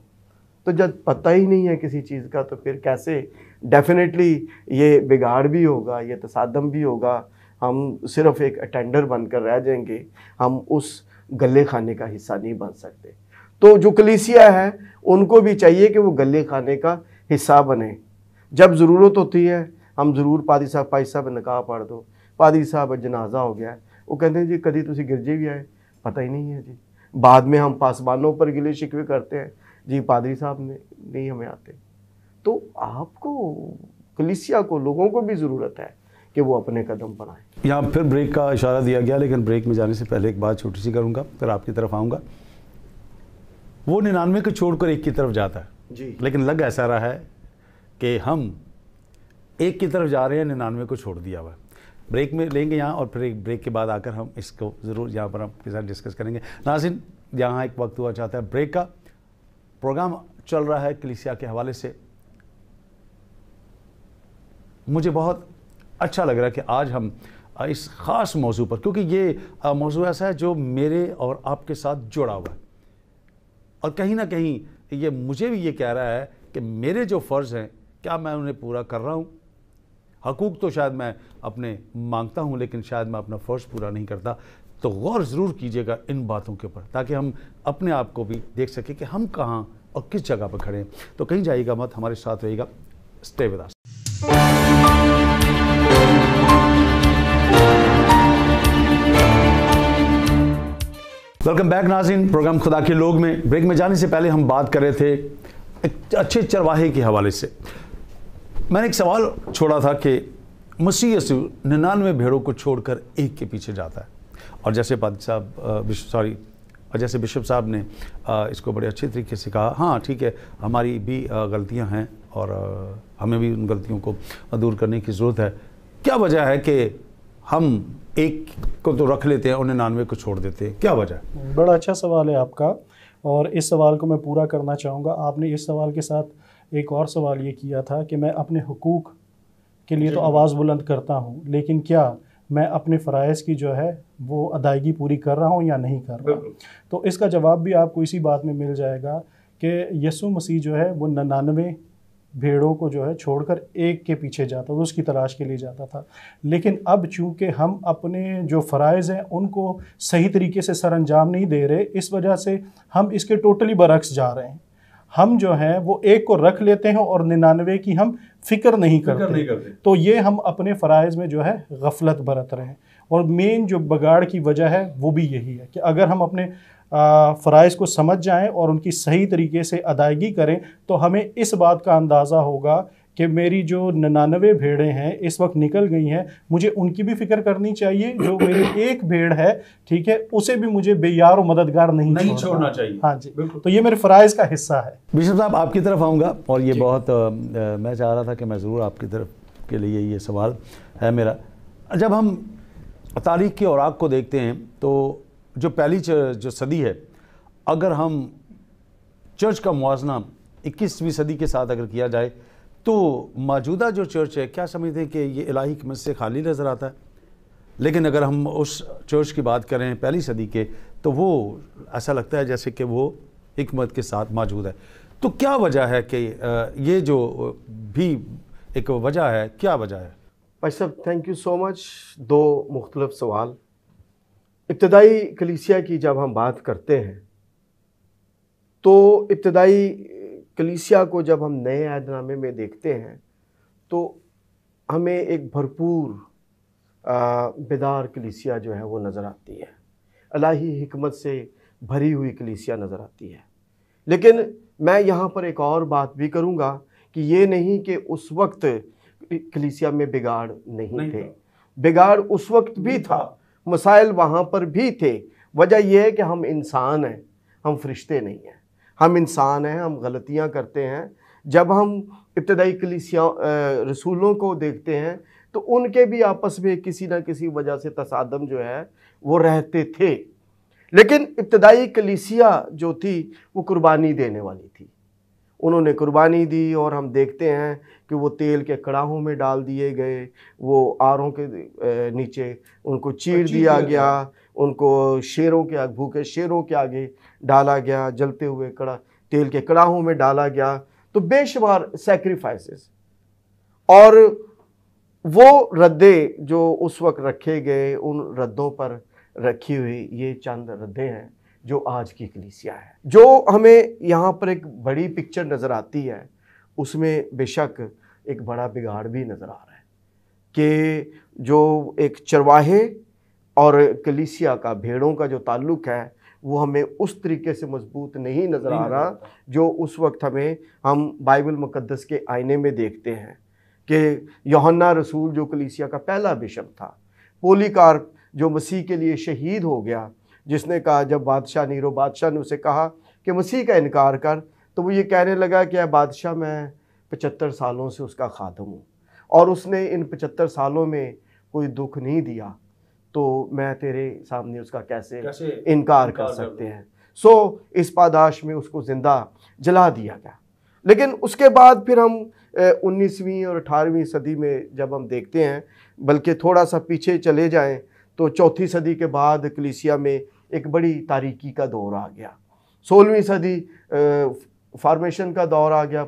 तो जब पता ही नहीं है किसी चीज़ का, तो फिर कैसे डेफिनेटली ये बिगाड़ भी होगा, ये तसादम भी होगा। हम सिर्फ एक अटेंडर बनकर रह जाएंगे, हम उस गले खाने का हिस्सा नहीं बन सकते। तो जो कलीसिया है उनको भी चाहिए कि वो गले खाने का हिस्सा बने। जब ज़रूरत होती है हम ज़रूर पादी साहब, भाई साहब निकाह पढ़ दो, पादी साहब जनाजा हो गया है, वो कहते हैं जी कभी तुसी गिरजे भी आए, पता ही नहीं है जी। बाद में हम पासबानों पर गिले शिकवे करते हैं, जी पादरी साहब ने नहीं हमें आते। तो आपको, कलीसिया को, लोगों को भी ज़रूरत है कि वो अपने कदम बढ़ाएं। यहाँ फिर ब्रेक का इशारा दिया गया, लेकिन ब्रेक में जाने से पहले एक बात छोटी सी करूँगा, फिर आपकी तरफ आऊँगा। वो 99 को छोड़कर एक की तरफ जाता है जी, लेकिन लग ऐसा रहा है कि हम एक की तरफ जा रहे हैं, 99 को छोड़ दिया हुआ है। ब्रेक में लेंगे यहाँ, और फिर एक ब्रेक के बाद आकर हम इसको ज़रूर यहाँ पर आपके साथ डिस्कस करेंगे। नाज़रीन, यहाँ एक वक्त हुआ चाहता है ब्रेक का। प्रोग्राम चल रहा है कलीसिया के हवाले से। मुझे बहुत अच्छा लग रहा है कि आज हम इस ख़ास मौजू पर, क्योंकि ये मौजू ऐसा है जो मेरे और आपके साथ जुड़ा हुआ है, और कहीं ना कहीं ये मुझे भी ये कह रहा है कि मेरे जो फ़र्ज़ हैं क्या मैं उन्हें पूरा कर रहा हूँ। हकूक़ तो शायद मैं अपने मांगता हूँ, लेकिन शायद मैं अपना फ़र्ज़ पूरा नहीं करता। तो गौर ज़रूर कीजिएगा इन बातों के ऊपर, ताकि हम अपने आप को भी देख सकें कि हम कहाँ और किस जगह पर खड़े हैं। तो कहीं जाइएगा मत, हमारे साथ रहिएगा। Stay with us. Welcome back नाज़रीन, प्रोग्राम खुदा के लोग में। ब्रेक में जाने से पहले हम बात कर रहे थे एक अच्छे चरवाहे के हवाले से। मैंने एक सवाल छोड़ा था कि मसीह यीशु 99 भेड़ों को छोड़कर एक के पीछे जाता है, और जैसे पादी साहब जैसे बिशप साहब ने इसको बड़े अच्छे तरीके से कहा, हाँ ठीक है, हमारी भी गलतियां हैं और हमें भी उन गलतियों को दूर करने की ज़रूरत है। क्या वजह है कि हम एक को तो रख लेते हैं और 99 को छोड़ देते हैं? क्या वजह है? बड़ा अच्छा सवाल है आपका, और इस सवाल को मैं पूरा करना चाहूँगा। आपने इस सवाल के साथ एक और सवाल ये किया था कि मैं अपने हुकूक के लिए तो आवाज़ बुलंद करता हूँ, लेकिन क्या मैं अपने फ़राइज़ की जो है वो अदायगी पूरी कर रहा हूँ या नहीं कर रहा। तो इसका जवाब भी आपको इसी बात में मिल जाएगा कि यीशु मसीह जो है वो 99 भेड़ों को जो है छोड़कर एक के पीछे जाता था, उसकी तलाश के लिए जाता था। लेकिन अब चूँकि हम अपने जो फ़राइज़ हैं उनको सही तरीके से सरअंजाम नहीं दे रहे, इस वजह से हम इसके टोटली बरक्स जा रहे हैं। हम जो हैं वो एक को रख लेते हैं और 99 की हम फिक्र नहीं करते। तो ये हम अपने फ़राइज़ में जो है गफलत बरत रहे हैं, और मेन जो बगाड़ की वजह है वो भी यही है कि अगर हम अपने फ़राइज़ को समझ जाएं और उनकी सही तरीके से अदायगी करें, तो हमें इस बात का अंदाज़ा होगा कि मेरी जो 99 भेड़ें हैं इस वक्त निकल गई हैं, मुझे उनकी भी फिक्र करनी चाहिए। जो मेरी एक भेड़ है, ठीक है, उसे भी मुझे बेयार और मददगार नहीं छोड़ना चाहिए। हाँ जी, बिल्कुल। तो ये मेरे फ़राइज़ का हिस्सा है। बिशप साहब, आपकी तरफ आऊँगा, और ये बहुत मैं चाह रहा था कि मैं ज़रूर आपकी तरफ के लिए ये सवाल है मेरा। जब हम तारीख़ के औराक को देखते हैं तो जो पहली जो सदी है, अगर हम चर्च का मुआजना 21वीं सदी के साथ अगर किया जाए, तो मौजूदा जो चर्च है, क्या समझते हैं कि ये इलाही हिकमत से खाली नज़र आता है? लेकिन अगर हम उस चर्च की बात करें पहली सदी के, तो वो ऐसा लगता है जैसे कि वो हिकमत के साथ मौजूद है। तो क्या वजह है कि ये जो भी एक वजह है, क्या वजह है? भाई साहब, थैंक यू सो मच। दो मुख्तलिफ सवाल। इब्तदाई कलीसिया की जब हम बात करते हैं, तो इब्तदाई कलीसिया को जब हम नए अहदनामे में देखते हैं तो हमें एक भरपूर बेदार कलीसिया जो है वो नज़र आती है, इलाही हिकमत से भरी हुई कलीसिया नज़र आती है। लेकिन मैं यहाँ पर एक और बात भी करूँगा कि ये नहीं कि उस वक्त कलीसिया में बिगाड़ नहीं थे। बिगाड़ उस वक्त भी था, मसाइल वहाँ पर भी थे। वजह यह है कि हम इंसान हैं, हम फरिश्ते नहीं हैं। हम इंसान हैं, हम गलतियां करते हैं। जब हम इब्तदाई कलीसिया रसूलों को देखते हैं तो उनके भी आपस में किसी न किसी वजह से तसादम जो है वो रहते थे। लेकिन इब्तदाई कलीसिया जो थी वो कुर्बानी देने वाली थी। उन्होंने कुर्बानी दी, और हम देखते हैं कि वो तेल के कड़ाहों में डाल दिए गए, वो आरों के नीचे उनको चीर दिया गया, उनको शेरों के भूखे शेरों के आगे डाला गया, जलते हुए तेल के कड़ाहों में डाला गया। तो बेशुमार सैक्रिफाइसेस, और वो रद्दे जो उस वक्त रखे गए, उन रद्दों पर रखी हुई ये चंद रद्दे हैं जो आज की कलीसिया है। जो हमें यहाँ पर एक बड़ी पिक्चर नज़र आती है, उसमें बेशक एक बड़ा बिगाड़ भी नज़र आ रहा है कि जो एक चरवाहे और कलीसिया का, भेड़ों का जो ताल्लुक़ है, वो हमें उस तरीके से मजबूत नहीं नज़र आ रहा जो उस वक्त हम बाइबल मुकद्दस के आईने में देखते हैं कि यूहन्ना रसूल जो कलीसिया का पहला बिशप था, पोलीकार्प जो मसीह के लिए शहीद हो गया, जिसने कहा, जब बादशाह नीरो बादशाह ने उसे कहा कि मसीह का इनकार कर, तो वो ये कहने लगा कि बादशाह मैं 75 सालों से उसका खादम हूँ, और उसने इन 75 सालों में कोई दुख नहीं दिया तो मैं तेरे सामने उसका कैसे इनकार कर सकते हैं। सो इस पादाश में उसको ज़िंदा जला दिया गया। लेकिन उसके बाद फिर हम 19वीं और 18वीं सदी में जब हम देखते हैं, बल्कि थोड़ा सा पीछे चले जाएं तो 4वीं सदी के बाद कलीसिया में एक बड़ी तारीकी का दौर आ गया। 16वीं सदी फॉर्मेशन का दौर आ गया,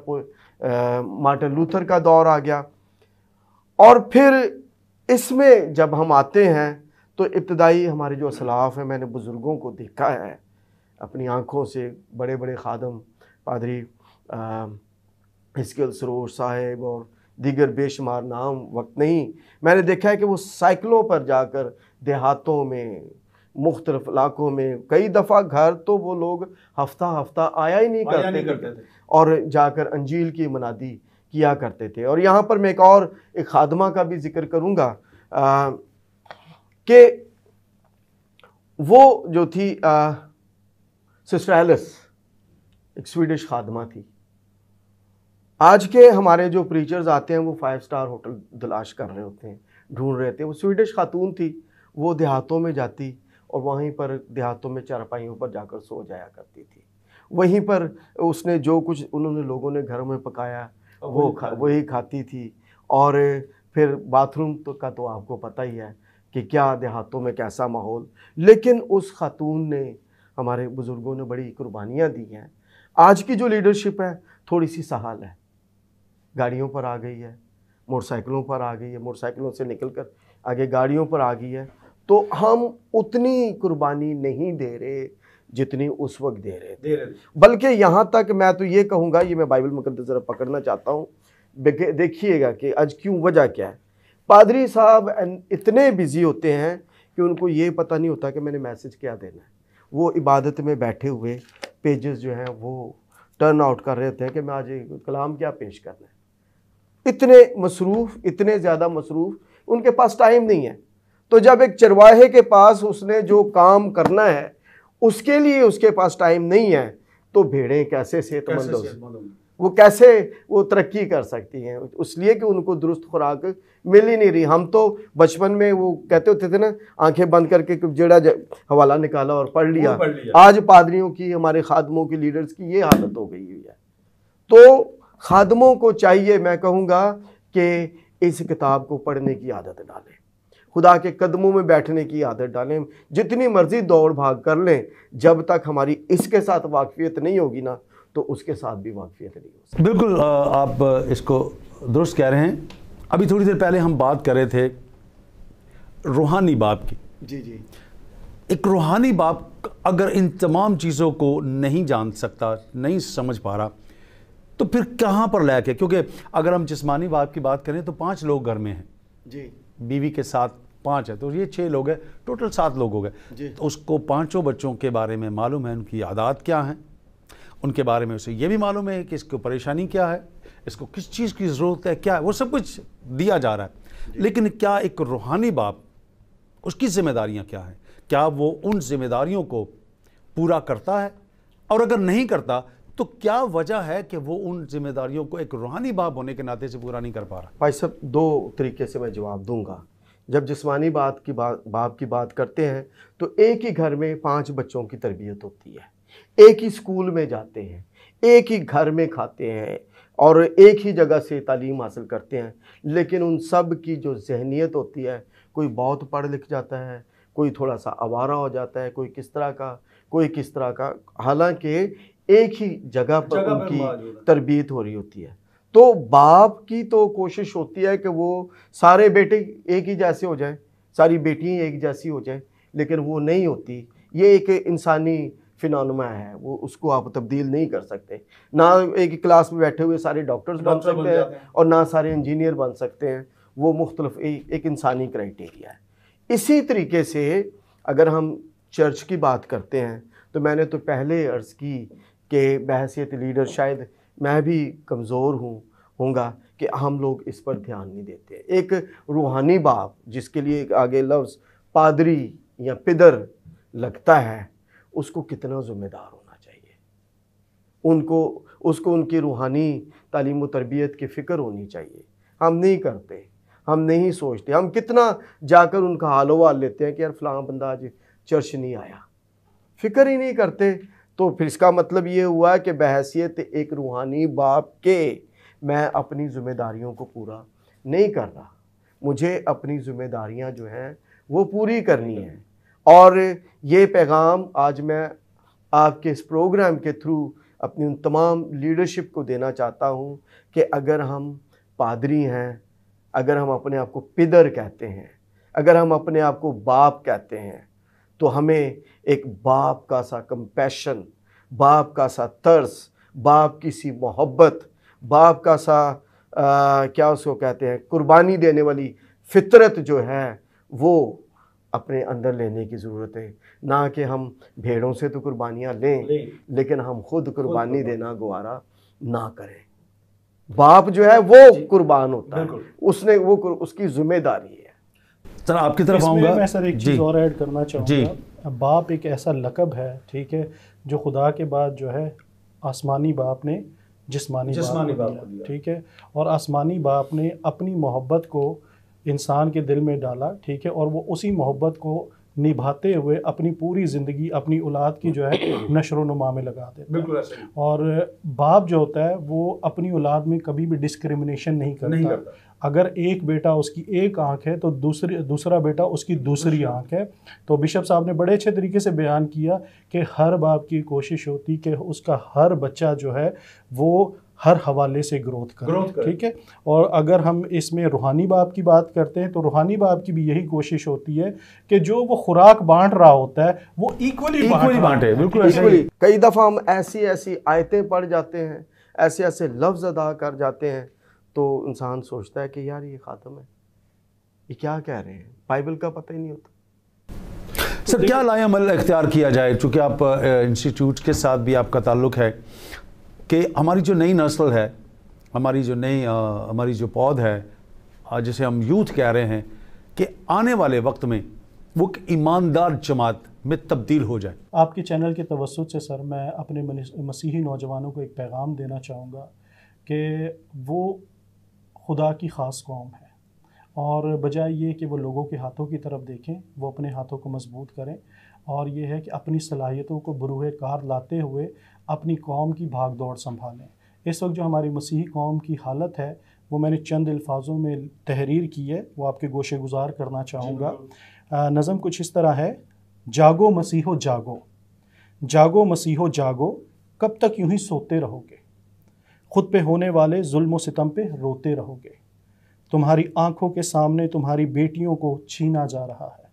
मार्टिन लूथर का दौर आ गया। और फिर इसमें जब हम आते हैं तो इब्तदाई हमारे जो असलाफ़ हैं, मैंने बुज़ुर्गों को देखा है अपनी आँखों से, बड़े बड़े खादम पादरी हिस्कियल सरोर साहिब और दीगर बेशुमार नाम वक्त नहीं, मैंने देखा है कि वो साइकिलों पर जाकर देहातों में, मुख्तलिफ इलाकों में, कई दफ़ा घर तो वो लोग हफ्ता हफ्ता आया ही नहीं करते थे और जाकर अंजील की मनादी किया करते थे। और यहाँ पर मैं एक खादमा का भी जिक्र करूँगा कि वो जो थी सिस्टर एलिस, एक स्वीडिश खादमा थी। आज के हमारे जो प्रीचर्स आते हैं वो 5 स्टार होटल तलाश कर रहे होते हैं, ढूंढ रहे थे। वो स्वीडिश खातून थी, वो देहातों में जाती और वहीं पर देहातों में चारपाइयों पर जाकर सो जाया करती थी। वहीं पर उसने जो कुछ उन्होंने लोगों ने घर में पकाया वही खाती थी। और फिर बाथरूम का तो आपको पता ही है कि क्या देहातों में कैसा माहौल। लेकिन उस खातून ने, हमारे बुज़ुर्गों ने बड़ी कुर्बानियाँ दी हैं। आज की जो लीडरशिप है थोड़ी सी सहाल है, गाड़ियों पर आ गई है, मोटरसाइकिलों पर आ गई है, मोटरसाइकिलों से निकलकर आगे गाड़ियों पर आ गई है। तो हम उतनी कुर्बानी नहीं दे रहे जितनी उस वक्त दे रहे थे। बल्कि यहाँ तक मैं तो ये कहूँगा, ये मैं बाइबल मुकद्दस ज़रा पकड़ना चाहता हूँ, देखिएगा कि आज क्यों, वजह क्या है। पादरी साहब इतने बिजी होते हैं कि उनको ये पता नहीं होता कि मैंने मैसेज क्या देना है। वो इबादत में बैठे हुए पेजेस जो हैं वो टर्न आउट कर रहे होते हैं कि मैं आज कलाम क्या पेश करना है। इतने मसरूफ़, इतने ज़्यादा मसरूफ़, उनके पास टाइम नहीं है। तो जब एक चरवाहे के पास उसने जो काम करना है उसके लिए उसके पास टाइम नहीं है, तो भेड़ें कैसे सेहतमंद हो, वो कैसे वो तरक्की कर सकती हैं? इसलिए कि उनको दुरुस्त खुराक मिल ही नहीं रही। हम तो बचपन में वो कहते होते थे ना, आंखें बंद करके जेड़ा हवाला निकाला और पढ़ लिया। आज पादरियों की, हमारे खादमों की, लीडर्स की ये हालत हो गई हुई है। तो खादमों को चाहिए, मैं कहूँगा कि इस किताब को पढ़ने की आदत डालें, खुदा के कदमों में बैठने की आदत डालें। जितनी मर्जी दौड़ भाग कर लें, जब तक हमारी इसके साथ वाकफियत नहीं होगी ना, तो उसके साथ भी वाकफियत नहीं हो सकती। बिल्कुल, आप इसको दुरुस्त कह रहे हैं। अभी थोड़ी देर पहले हम बात कर रहे थे रूहानी बाप की। जी। एक रूहानी बाप अगर इन तमाम चीज़ों को नहीं जान सकता, नहीं समझ पा रहा, तो फिर कहाँ पर लैक है? क्योंकि अगर हम जिस्मानी बाप की बात करें तो 5 लोग घर में हैं जी, बीवी के साथ 5 है, तो ये 6 लोग हैं, टोटल 7 लोग हो गए। तो उसको 5 बच्चों के बारे में मालूम है, उनकी आदत क्या हैं, उनके बारे में उसे ये भी मालूम है कि इसको परेशानी क्या है, इसको किस चीज़ की ज़रूरत है, क्या है, वो सब कुछ दिया जा रहा है। लेकिन क्या एक रूहानी बाप, उसकी जिम्मेदारियां क्या हैं? क्या वो उन जिम्मेदारियों को पूरा करता है? और अगर नहीं करता तो क्या वजह है कि वो उन जिम्मेदारियों को एक रूहानी बाप होने के नाते से पूरा नहीं कर पा रहा? भाई साहब, 2 तरीके से मैं जवाब दूंगा। जब जिस्मानी बाप की बात करते हैं तो एक ही घर में 5 बच्चों की तरबियत होती है, एक ही स्कूल में जाते हैं, एक ही घर में खाते हैं और एक ही जगह से तालीम हासिल करते हैं। लेकिन उन सब की जो जहनीत होती है, कोई बहुत पढ़ लिख जाता है, कोई थोड़ा सा आवारा हो जाता है, कोई किस तरह का, हालांकि एक ही जगह पर उनकी तरबियत हो रही होती है। तो बाप की तो कोशिश होती है कि वो सारे बेटे एक ही जैसे हो जाएं, सारी बेटियां एक जैसी हो जाएं, लेकिन वो नहीं होती। ये एक इंसानी फिनोमेना है, वो उसको आप तब्दील नहीं कर सकते। ना एक क्लास में बैठे हुए सारे डॉक्टर्स बन सकते हैं और ना सारे इंजीनियर बन सकते हैं। वो मुख्तलिफ एक इंसानी क्राइटेरिया है। इसी तरीके से अगर हम चर्च की बात करते हैं तो मैंने तो पहले अर्ज़ की कि बहैसियत लीडर शायद मैं भी कमज़ोर होऊंगा कि हम लोग इस पर ध्यान नहीं देते। एक रूहानी बाप जिसके लिए आगे लफ्ज़ पादरी या पिदर लगता है, उसको कितना ज़िम्मेदार होना चाहिए। उसको उनकी रूहानी तालीम व तरबियत की फ़िक्र होनी चाहिए। हम नहीं करते। हम नहीं सोचते। हम कितना जाकर उनका हाल वाल लेते हैं कि यार फ़लाँ बंदा आज चर्च नहीं आया, फ़िक्र ही नहीं करते। तो फिर इसका मतलब ये हुआ कि बहैसियत एक रूहानी बाप के मैं अपनी ज़िम्मेदारियों को पूरा नहीं कर रहा। मुझे अपनी ज़िम्मेदारियां जो हैं वो पूरी करनी है। और ये पैगाम आज मैं आपके इस प्रोग्राम के थ्रू अपनी उन तमाम लीडरशिप को देना चाहता हूँ कि अगर हम पादरी हैं, अगर हम अपने आप को पिदर कहते हैं, अगर हम अपने आप को बाप कहते हैं, तो हमें एक बाप का सा कंपैशन, बाप का सा तरस, बाप की सी मोहब्बत, बाप का सा क्या उसको कहते हैं, कुर्बानी देने वाली फितरत जो है वो अपने अंदर लेने की ज़रूरत है। ना कि हम भेड़ों से तो कुर्बानियाँ लें, लेकिन हम खुद कुर्बानी देना गवारा ना करें। बाप जो है वो कुर्बान होता है, उसने वो उसकी जिम्मेदारी है। सर आपकी तरफ आऊँगा, मैं सर एक चीज़ और ऐड करना चाहूँगा। बाप एक ऐसा लक़ब है, ठीक है, जो खुदा के बाद जो है आसमानी बाप ने जिस्मानी बाप को दिया, ठीक है। और आसमानी बाप ने अपनी मोहब्बत को इंसान के दिल में डाला, ठीक है, और वो उसी मोहब्बत को निभाते हुए अपनी पूरी ज़िंदगी अपनी औलाद की जो है नशर नुमा में लगा देता है। बिल्कुल ऐसे। और बाप जो होता है वो अपनी औलाद में कभी भी डिस्क्रिमिनेशन नहीं करता। अगर एक बेटा उसकी एक आंख है तो दूसरा बेटा उसकी दूसरी आंख है। तो बिशप साहब ने बड़े अच्छे तरीके से बयान किया कि हर बाप की कोशिश होती कि उसका हर बच्चा जो है वो हर हवाले से ग्रोथ करे, ठीक है। और अगर हम इसमें रूहानी बाप की बात करते हैं तो रूहानी बाप की भी यही कोशिश होती है कि जो वो खुराक बांट रहा होता है वो इक्वली बांटे। बिल्कुल ऐसे। कई दफ़ा हम ऐसी ऐसी आयतें पढ़ जाते हैं, ऐसे ऐसे लफ्ज़ अदा कर जाते हैं, तो इंसान सोचता है कि यार ये ख़ातम है, ये क्या कह रहे हैं, बाइबल का पता ही नहीं होता। सर क्या लाएअमल इख्तियार किया जाए, चूँकि आप इंस्टीट्यूट के साथ भी आपका ताल्लुक़ है, कि हमारी जो नई नस्ल है, हमारी जो पौध है, जिसे हम यूथ कह रहे हैं, कि आने वाले वक्त में वो ईमानदार जमात में तब्दील हो जाए। आपके चैनल के तवस्सुत से सर मैं अपने मसीही नौजवानों को एक पैगाम देना चाहूँगा कि वो खुदा की ख़ास कौम है, और बजाय ये कि वो लोगों के हाथों की तरफ देखें, वो अपने हाथों को मजबूत करें, और ये है कि अपनी सलाहियतों को बरूह कार लाते हुए अपनी कौम की भाग दौड़ संभालें। इस वक्त जो हमारी मसीही कौम की हालत है वो मैंने चंद अल्फाजों में तहरीर की है, वो आपके गोशे गुजार करना चाहूँगा। नज़म कुछ इस तरह है, जागो मसीहो जागो, जागो मसीहो जागो, कब तक यूं ही सोते रहोगे, खुद पे होने वाले जुल्म व सितम पे रोते रहोगे, तुम्हारी आंखों के सामने तुम्हारी बेटियों को छीना जा रहा है,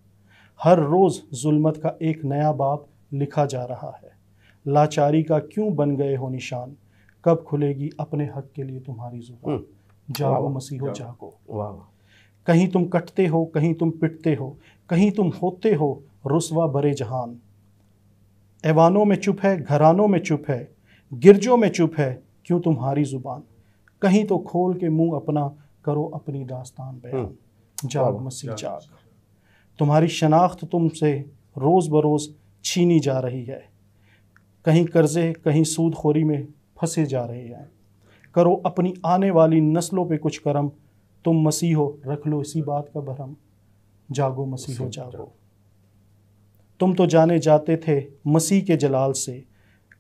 हर रोज़ जुल्मत का एक नया बाब लिखा जा रहा है, लाचारी का क्यों बन गए हो निशान, कब खुलेगी अपने हक के लिए तुम्हारी जुबान, जागो मसीहो जागो। कहीं तुम कटते हो, कहीं तुम पिटते हो, कहीं तुम होते हो रुस्वा बरे जहान, ऐवानों में चुप है, घरानों में चुप है, गिरजों में चुप है क्यों तुम्हारी जुबान, कहीं तो खोल के मुंह अपना करो अपनी दास्तान बयान, जाग मसीह जाग। तुम्हारी शनाख्त तुमसे रोज़ बरोज़ छीनी जा रही है, कहीं कर्जे कहीं सूदखोरी में फंसे जा रहे हैं, करो अपनी आने वाली नस्लों पे कुछ करम, तुम मसीहो रख लो इसी बात का भरम, जागो मसीहो जागो। तुम तो जाने जाते थे मसीह के जलाल से,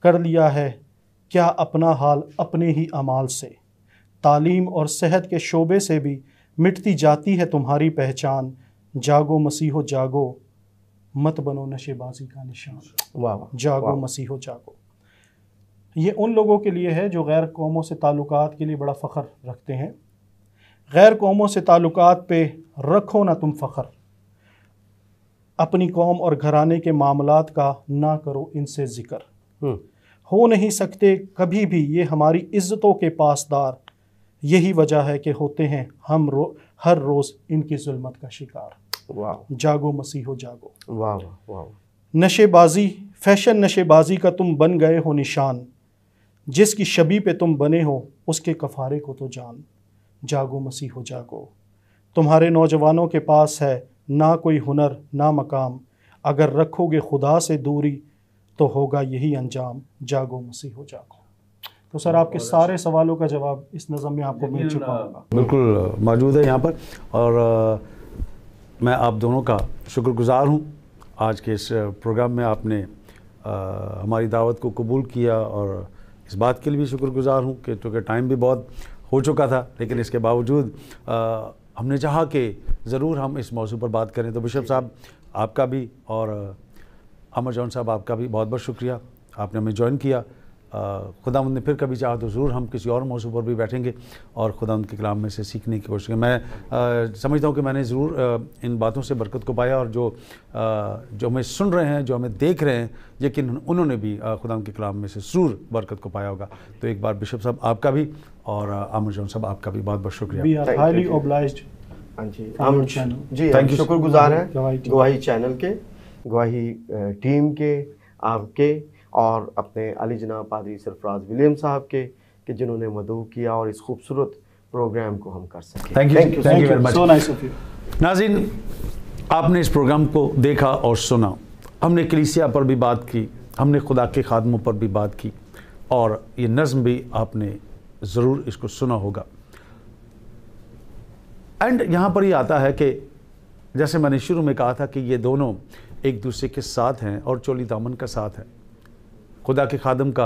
कर लिया है क्या अपना हाल अपने ही अमाल से, तालीम और सेहत के शोबे से भी मिटती जाती है तुम्हारी पहचान, जागो मसीहो जागो, मत बनो नशेबाजी का निशान, जागो मसीहो जागो। ये उन लोगों के लिए है जो गैर कौमों से ताल्लुकात के लिए बड़ा फ़ख्र रखते हैं। गैर कौमों से ताल्लुकात पे रखो ना तुम फ़ख्र, अपनी कौम और घराने के मामलात का ना करो इनसे ज़िक्र, हो नहीं सकते कभी भी ये हमारी इज़्ज़तों के पासदार, यही वजह है कि होते हैं हम हर रोज़ इनकी जुल्मत का शिकार, जागो मसीहो जागो। वाह वाह। नशेबाजी फैशन नशेबाजी का तुम बन गए हो निशान, जिसकी शबी पे तुम बने हो उसके कफ़ारे को तो जान, जागो मसीहो जागो। तुम्हारे नौजवानों के पास है ना कोई हुनर ना मकाम, अगर रखोगे खुदा से दूरी तो होगा यही अंजाम, जागो मसीहो जागो। तो सर आपके सारे सवालों का जवाब इस नज़म में आपको मिल चुका होगा। बिल्कुल मौजूद है यहाँ पर, और मैं आप दोनों का शुक्रगुज़ार हूँ। आज के इस प्रोग्राम में आपने हमारी दावत को कबूल किया, और इस बात के लिए भी शुक्रगुज़ार हूँ कि चूँकि टाइम भी बहुत हो चुका था, लेकिन इसके बावजूद हमने चाहा कि ज़रूर हम इस मौजू पर बात करें। तो बिशप साहब आपका भी और अमर जॉन साहब आपका भी बहुत बहुत शुक्रिया, आपने हमें ज्वाइन किया। खुदावंद ने फिर कभी चाहा तो ज़रूर हम किसी और मौजू पर भी बैठेंगे और खुदावंद के कलाम में से सीखने की कोशिश करें। मैं समझता हूँ कि मैंने ज़रूर इन बातों से बरकत को पाया, और जो हमें सुन रहे हैं, जो हमें देख रहे हैं, लेकिन उन्होंने भी खुदावंद के कलाम में से ज़रूर बरकत को पाया होगा। तो एक बार बिशप साहब आपका भी और अमर जॉन साहब आपका भी बहुत बहुत शुक्रिया। We are highly obliged. हाँ जी, हम जी हम शुक्रगुजार हैं गवाही चैनल के, गवाही टीम के, आपके और अपने अली जनाब पादरी सरफराज विलियम साहब के, कि जिन्होंने मदऊ किया और इस खूबसूरत प्रोग्राम को हम कर सकें। Thank you very much. So nice of you. नाज़रीन, आपने इस प्रोग्राम को देखा और सुना। हमने कलीसिया पर भी बात की, हमने खुदा के खादमों पर भी बात की, और ये नज़्म भी आपने ज़रूर इसको सुना होगा। एंड यहाँ पर ये आता है कि जैसे मैंने शुरू में कहा था कि ये दोनों एक दूसरे के साथ हैं और चोली दामन का साथ है। खुदा के खादम का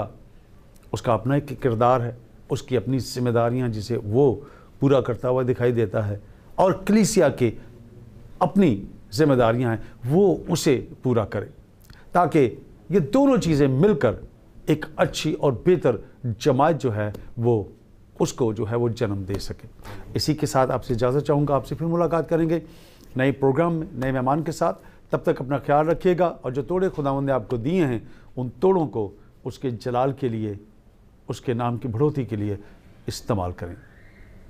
उसका अपना एक किरदार है, उसकी अपनी जिम्मेदारियां जिसे वो पूरा करता हुआ दिखाई देता है, और कलीसिया के अपनी जिम्मेदारियां हैं वो उसे पूरा करे, ताकि ये दोनों चीज़ें मिलकर एक अच्छी और बेहतर जमात जो है वो उसको जो है वो जन्म दे सके। इसी के साथ आपसे इजाज़त चाहूँगा, आपसे फिर मुलाकात करेंगे नए प्रोग्राम में नए मेहमान के साथ। तब तक अपना ख्याल रखिएगा, और जो तोड़े खुदावंद ने आपको दिए हैं उन तोड़ों को उसके जलाल के लिए, उसके नाम की बढ़ोतरी के लिए इस्तेमाल करें।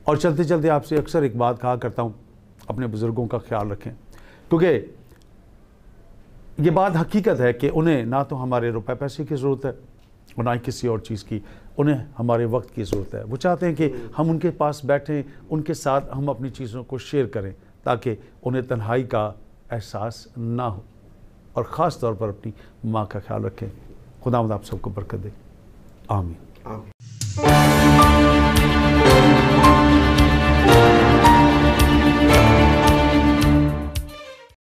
और चलते चलते आपसे अक्सर एक बात कहा करता हूँ, अपने बुज़ुर्गों का ख्याल रखें, क्योंकि ये बात हकीकत है कि उन्हें ना तो हमारे रुपए पैसे की ज़रूरत है और ना ही किसी और चीज़ की, उन्हें हमारे वक्त की ज़रूरत है। वो चाहते हैं कि हम उनके पास बैठें, उनके साथ हम अपनी चीज़ों को शेयर करें, ताकि उन्हें तन्हाई का एहसास ना हो। और ख़ास तौर पर अपनी माँ का ख्याल रखें। खुदावंद आप सबको बरकत दे। आमीन।